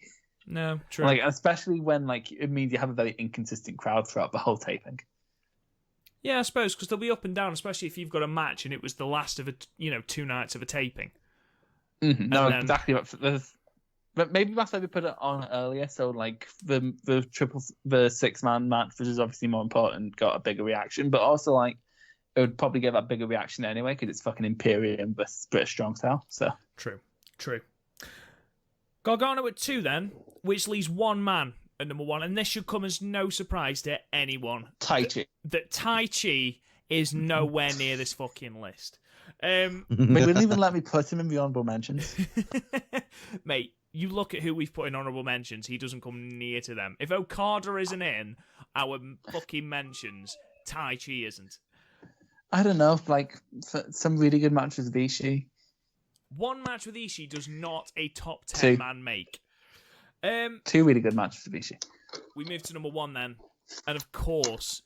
No, true. Like, especially when, like, it means you have a very inconsistent crowd throughout the whole taping. Yeah, I suppose, because they'll be up and down, especially if you've got a match and it was the last of 2 nights of a taping. Mm-hmm. No, exactly. But maybe that's why we put it on earlier. So, like, the 6-man match, which is obviously more important, got a bigger reaction. But also, like, it would probably get that bigger reaction anyway because it's fucking Imperium versus British Strong Style. So true. Gargano at 2 then, which leaves one man at number 1, and this should come as no surprise to anyone. Taichi. That Taichi is nowhere near this fucking list. They wouldn't even let me put him in the honorable mentions. Mate, you look at who we've put in honorable mentions, he doesn't come near to them. If Okada isn't in our fucking mentions, Taichi isn't. I don't know, like, some really good matches with Ishii. One match with Ishii does not a top 10 man make. 2 really good matches with Ishii. We move to number 1 then. And of course,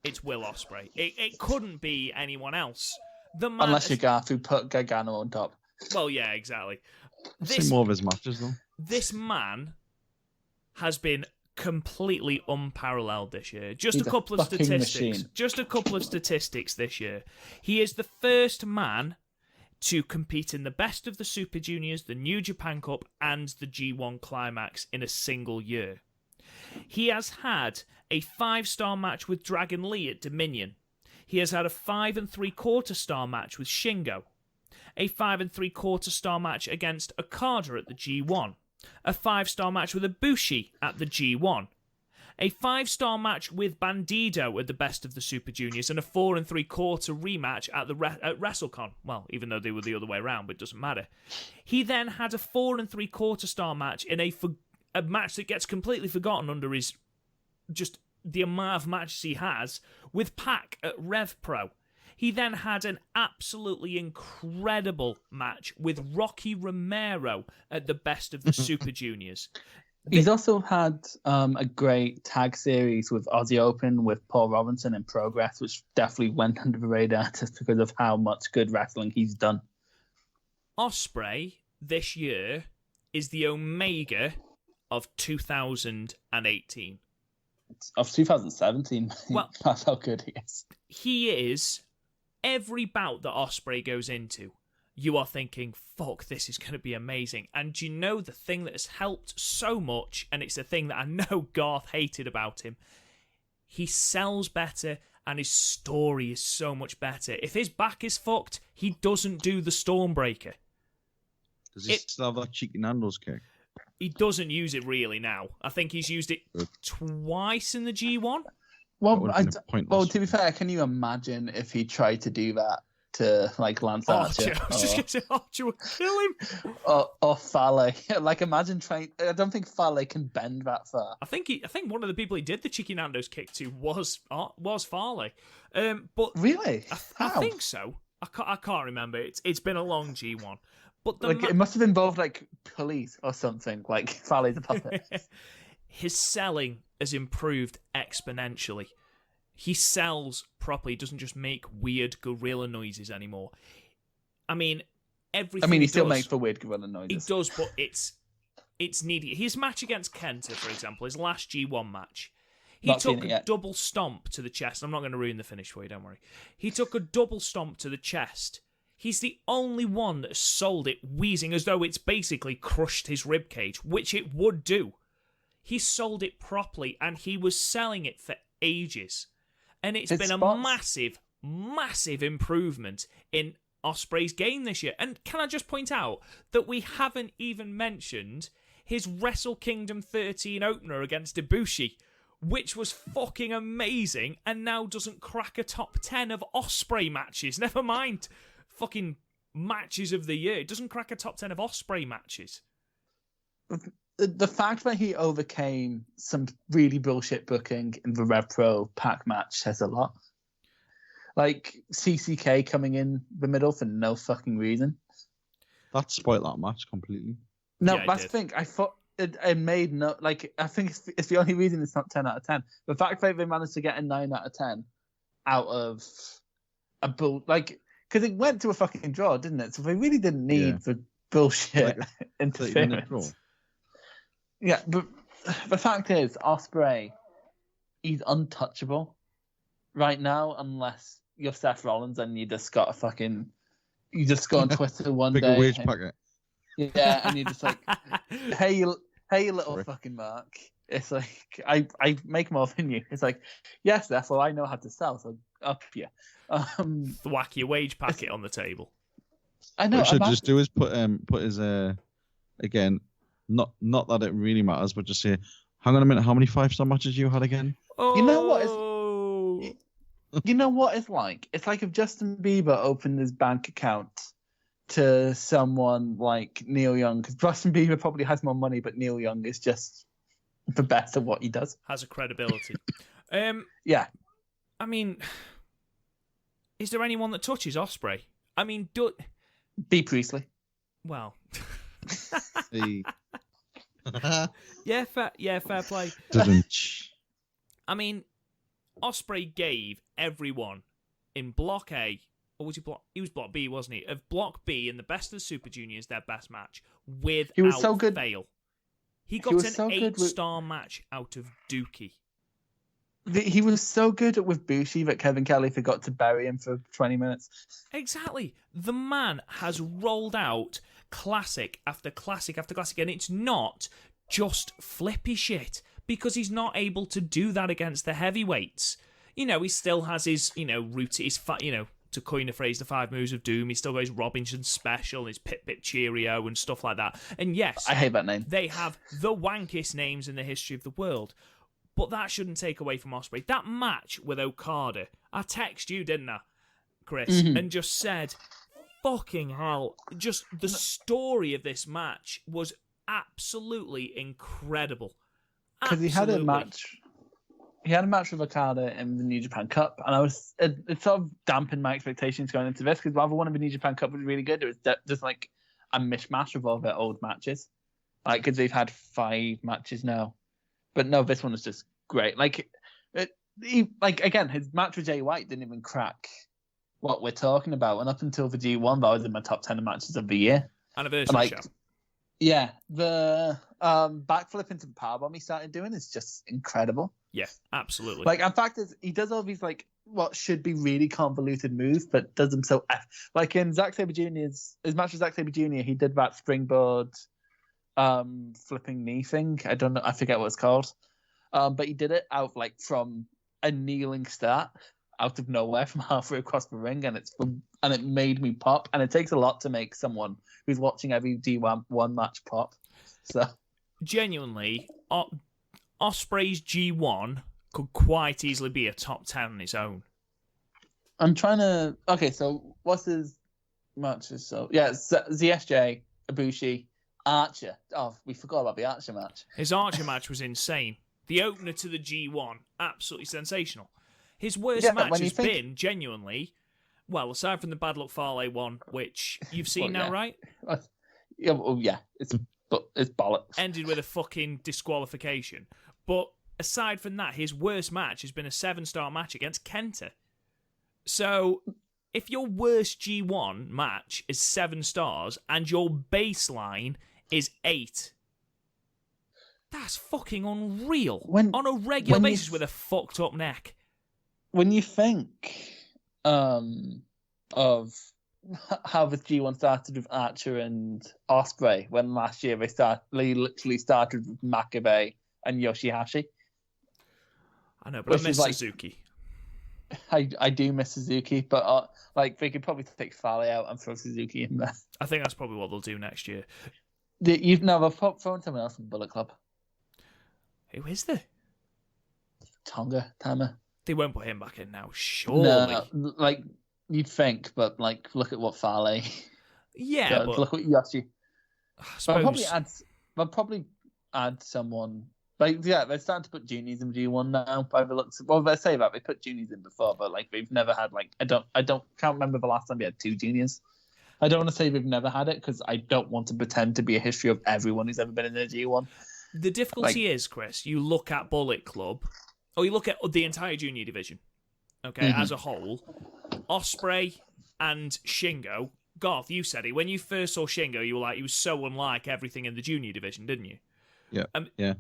it's Will Ospreay. It couldn't be anyone else. Unless you're Garth, who put Gargano on top. Well, yeah, exactly. I've seen more of his matches, though. This man has been completely unparalleled this year. Just He's a couple of fucking statistics. machine. Just a couple of statistics this year. He is the first man to compete in the best of the Super Juniors, the New Japan Cup, and the G1 Climax in a single year. He has had a 5-star match with Dragon Lee at Dominion. He has had a 5 3/4 star match with Shingo, a 5 3/4 star match against Okada at the G1, a 5-star match with Ibushi at the G1, a 5-star match with Bandido at the Best of the Super Juniors, and a 4 3/4 rematch at at WrestleCon. Well, even though they were the other way around, but it doesn't matter. He then had a 4 3/4 star match in a match that gets completely forgotten under his just the amount of matches he has with Pac at Rev Pro. He then had an absolutely incredible match with Rocky Romero at the Best of the Super Juniors. He's also had a great tag series with Aussie Open with Paul Robinson in Progress, which definitely went under the radar just because of how much good wrestling he's done. Ospreay this year is the Omega of 2018. Of 2017. Well, that's how good he is. He is, every bout that Ospreay goes into, you are thinking, fuck, this is going to be amazing. And you know the thing that has helped so much, and it's the thing that I know Garth hated about him, he sells better and his story is so much better. If his back is fucked, he doesn't do the Stormbreaker. Does he still have that cheeky Nando's kick? He doesn't use it really now. I think he's used it twice in the G1. Well, to be fair, can you imagine if he tried to do that to like Lance Archer? I was just going to say Archer would kill him. Or Fale. Like imagine trying. I don't think Fale can bend that far. I think one of the people he did the Cheeky Nando's kick to was Fale. But really, I think so. I can't remember. It's been a long G1. But it must have involved like police or something. Like Fale's a puppet. His selling has improved exponentially. He sells properly. He doesn't just make weird gorilla noises anymore. I mean, everything. I mean, he still makes for weird gorilla noises. He does, but it's needy. His match against Kenta, for example, his last G1 match, he took a double stomp to the chest. I'm not going to ruin the finish for you, don't worry. He took a double stomp to the chest. He's the only one that sold it wheezing as though it's basically crushed his ribcage, which it would do. He sold it properly, and he was selling it for ages. And it's been a massive, massive improvement in Ospreay's game this year. And can I just point out that we haven't even mentioned his Wrestle Kingdom 13 opener against Ibushi, which was fucking amazing, and now doesn't crack a top 10 of Ospreay matches. Never mind fucking matches of the year. It doesn't crack a top 10 of Ospreay matches. The fact that he overcame some really bullshit booking in the Rev Pro Pac match says a lot. Like CCK coming in the middle for no fucking reason. That spoiled that match completely. No, yeah, that's the thing. I thought it made no, like, I think it's the only reason it's not 10 out of 10. The fact that they managed to get a 9 out of 10 out of a bull, like, because it went to a fucking draw, didn't it? So they really didn't need the bullshit interference. Yeah, but the fact is, Ospreay, he's untouchable right now unless you're Seth Rollins and you just got a fucking, you just go on Twitter one Bigger day. Wage packet. Yeah, and you're just like, hey, you little fucking Mark. It's like, I make more than you. It's like, yes, therefore I know how to sell, so up you. Whack your wage packet on the table. I know. What he should just do is put his again, not that it really matters, but just say, hang on a minute, how many 5-star matches you had again? Oh. You know what it's like? It's like if Justin Bieber opened his bank account to someone like Neil Young, because Justin Bieber probably has more money, but Neil Young is just the best at what he does. Has a credibility. Yeah. I mean, is there anyone that touches Ospreay? I mean, B. Priestley. Well. Hey. Yeah, fair play. I mean, Ospreay gave everyone in Block A, or was he Block? He was Block B, wasn't he? Of Block B in the Best of the Super Juniors, their best match without He was so good. fail. He got an 8-star match out of Dookie. He was so good with Bushi that Kevin Kelly forgot to bury him for 20 minutes. Exactly. The man has rolled out classic after classic after classic, and it's not just flippy shit, because he's not able to do that against the heavyweights. You know, he still has his, route, to coin a phrase, the 5 moves of doom. He still goes Robinson Special, his Pip Pip Cheerio and stuff like that. And yes, I hate that name. They have the wankiest names in the history of the world. But that shouldn't take away from Ospreay. That match with Okada, I texted you, didn't I, Chris, and just said, fucking hell, just the story of this match was absolutely incredible. Because he had a match with Okada in the New Japan Cup, and it sort of dampened my expectations going into this, because while the one in the New Japan Cup was really good, it was just like a mishmash of all their old matches. Like, because they've had 5 matches now. But no, this one was just great. Again, his match with Jay White didn't even crack what we're talking about. And up until the G1, that was in my top 10 matches of the year. Anniversary show. Yeah, the backflip into the powerbomb he started doing is just incredible. Yeah, absolutely. In fact, he does all these what should be really convoluted moves, but does them so like in Zack Sabre Jr.'s his match with Zack Sabre Jr., he did that springboard flipping knee thing. I don't know, I forget what it's called. But he did it out from a kneeling start out of nowhere from halfway across the ring, and it made me pop. And it takes a lot to make someone who's watching every D1 match pop. So genuinely, Ospreay's G1 could quite easily be a top 10 on its own. I'm trying to. Okay, so what's his matches? So yeah, ZSJ, Ibushi, Archer. Oh, we forgot about the Archer match. His Archer match was insane. The opener to the G1, absolutely sensational. His worst match has been, genuinely, well, aside from the Bad Luck Fale one, which you've seen now, right? Yeah, it's bollocks. Ended with a fucking disqualification. But aside from that, his worst match has been a 7-star match against Kenta. So, if your worst G1 match is 7 stars and your baseline is 8, that's fucking unreal. On a regular basis with a fucked up neck. When you think of how the G1 started with Archer and Ospreay, when last year they literally started with Makabe and Yoshihashi. I know, but I miss Suzuki. I do miss Suzuki, but they could probably take Fale out and throw Suzuki in there. I think that's probably what they'll do next year. They've thrown someone else in Bullet Club. Who is there? Tama. They won't put him back in now, surely. No, you'd think, but look at what Fale. Yeah, does. but Look what Yoshi. They'll probably add someone. They're starting to put juniors in G1 now. By the looks, they say that they put juniors in before, but they've never had can't remember the last time we had 2 juniors. I don't want to say we've never had it because I don't want to pretend to be a history of everyone who's ever been in a G1. The difficulty is, Chris, you look at Bullet Club, or you look at the entire junior division, okay, as a whole. Ospreay and Shingo. Garth, you said it. When you first saw Shingo, you were like, he was so unlike everything in the junior division, didn't you? Yeah. Yeah.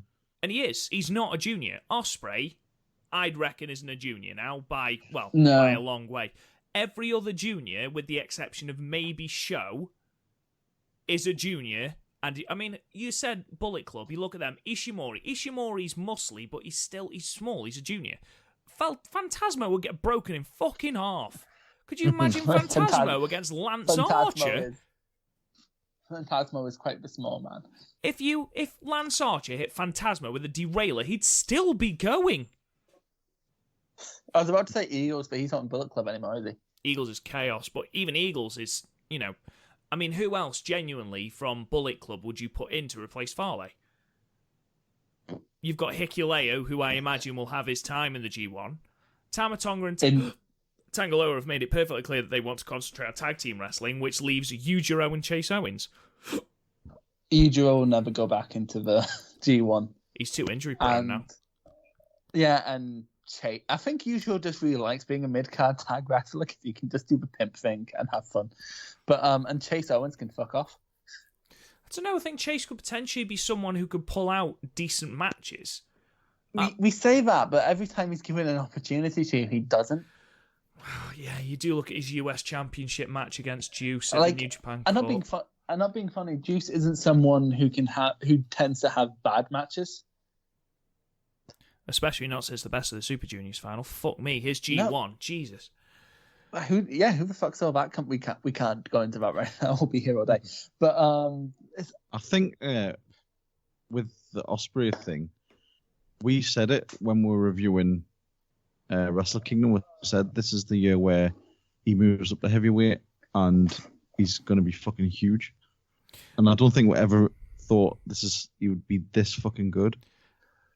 And he is. He's not a junior. Ospreay, I'd reckon, isn't a junior now by a long way. Every other junior, with the exception of maybe Sho, is a junior. And I mean, you said Bullet Club. You look at them. Ishimori. Ishimori's muscly, but he's small. He's a junior. Phantasmo would get broken in fucking half. Could you imagine Phantasmo against Lance Archer? Phantasmo is quite the small man. If Lance Archer hit Phantasmo with a derailer, he'd still be going. I was about to say Eagles, but he's not in Bullet Club anymore, is he? Eagles is chaos, but even Eagles is, I mean, who else genuinely from Bullet Club would you put in to replace Fale? You've got Hikuleo, who I imagine will have his time in the G1. Tama Tonga and Tangaloa have made it perfectly clear that they want to concentrate on tag team wrestling, which leaves Yujiro and Chase Owens. Yujiro will never go back into the G1. He's too injury prone now. Yeah, and Chase. I think Yujiro just really likes being a mid-card tag wrestler because he can just do the pimp thing and have fun. But and Chase Owens can fuck off. don't know. I think Chase could potentially be someone who could pull out decent matches. We say that, but every time he's given an opportunity to, he doesn't. Yeah, you do look at his US Championship match against Juice at the New Japan Cup. I'm not being funny. Juice isn't someone who tends to have bad matches. Especially not since the Best of the Super Juniors final. Fuck me, his G1, Jesus. Who the fuck saw that? We can't go into that right now. We'll be here all day. But I think with the Ospreay thing, we said it when we were reviewing Wrestle Kingdom. We said this is the year where he moves up to heavyweight and he's going to be fucking huge. And I don't think we ever thought he would be this fucking good.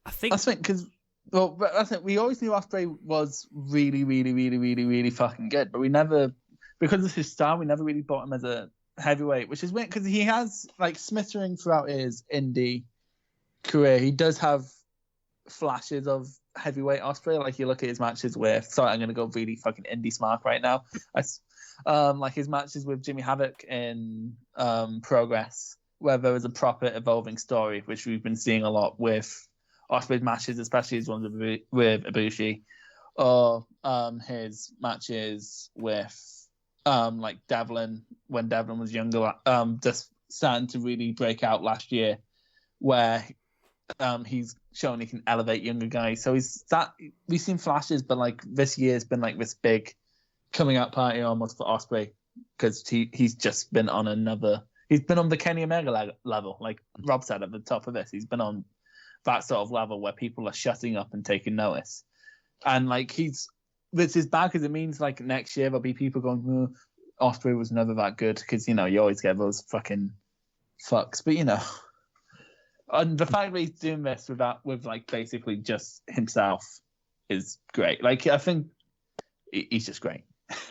I think because we always knew Ospreay was really, really, really, really, really fucking good, but we never, because of his style, we never really bought him as a heavyweight, which is weird because he has like smattering throughout his indie career. He does have flashes of heavyweight Ospreay. Like you look at his matches with, sorry, I'm going to go really fucking indie smart right now. Like his matches with Jimmy Havoc in Progress, where there was a proper evolving story, which we've been seeing a lot with Ospreay's matches, especially his ones with Ibushi, or his matches with like Devlin when Devlin was younger, just starting to really break out last year, where he's shown he can elevate younger guys. So we've seen flashes, but like this year's been like this big coming out party almost for Ospreay, because he's just been on he's been on the Kenny Omega level, like Rob said at the top of this. He's been on that sort of level where people are shutting up and taking notice. And like which is bad because it means like next year there'll be people going, Ospreay was never that good, because you always get those fucking fucks. But and the fact that he's doing this with like basically just himself is great. Like I think he's just great.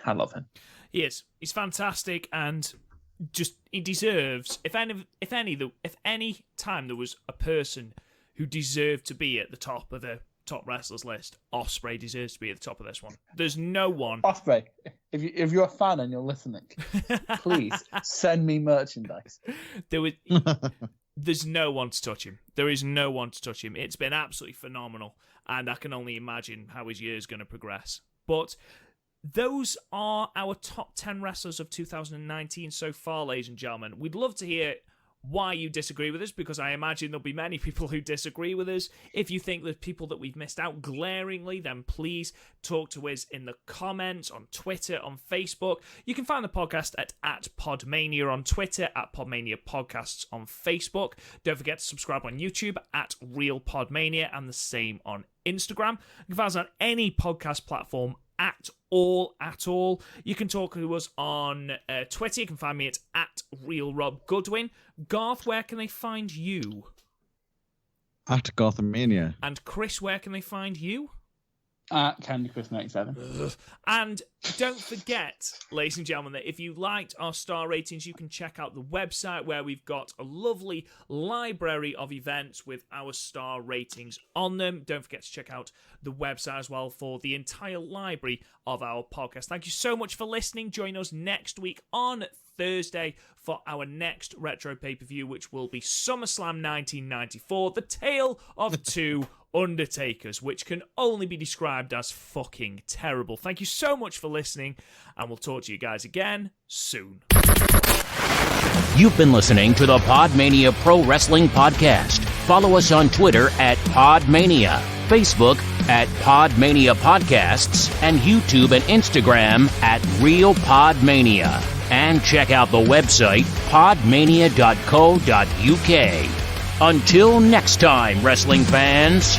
I love him. He is. He's fantastic, and just he deserves. If any time there was a person who deserved to be at the top of the top wrestlers list, Ospreay deserves to be at the top of this one. There's no one. Ospreay, if you're a fan and you're listening, please send me merchandise. There's no one to touch him. There is no one to touch him. It's been absolutely phenomenal, and I can only imagine how his year is going to progress. But those are our top 10 wrestlers of 2019 so far, ladies and gentlemen. We'd love to hear why you disagree with us, because I imagine there'll be many people who disagree with us. If you think there's people that we've missed out glaringly, then please talk to us in the comments, on Twitter, on Facebook. You can find the podcast at PodMania on Twitter, at PodMania Podcasts on Facebook. Don't forget to subscribe on YouTube at Real PodMania, and the same on Instagram. You can find us on any podcast platform at all. You can talk to us on Twitter. You can find me at RealRobGoodwin. Garth, where can they find you? At Gothmania. And Chris, where can they find you? At CandyChris97. And don't forget, ladies and gentlemen, that if you liked our star ratings, you can check out the website where we've got a lovely library of events with our star ratings on them. Don't forget to check out the website as well for the entire library of our podcast. Thank you so much for listening. Join us next week on Thursday for our next retro pay-per-view, which will be SummerSlam 1994, The Tale of Two Undertakers, which can only be described as fucking terrible. Thank you so much for listening, and we'll talk to you guys again soon. You've been listening to the PodMania Pro Wrestling Podcast. Follow us on Twitter at PodMania, Facebook at PodMania Podcasts, and YouTube and Instagram at Real PodMania. And check out the website podmania.co.uk. Until next time, wrestling fans.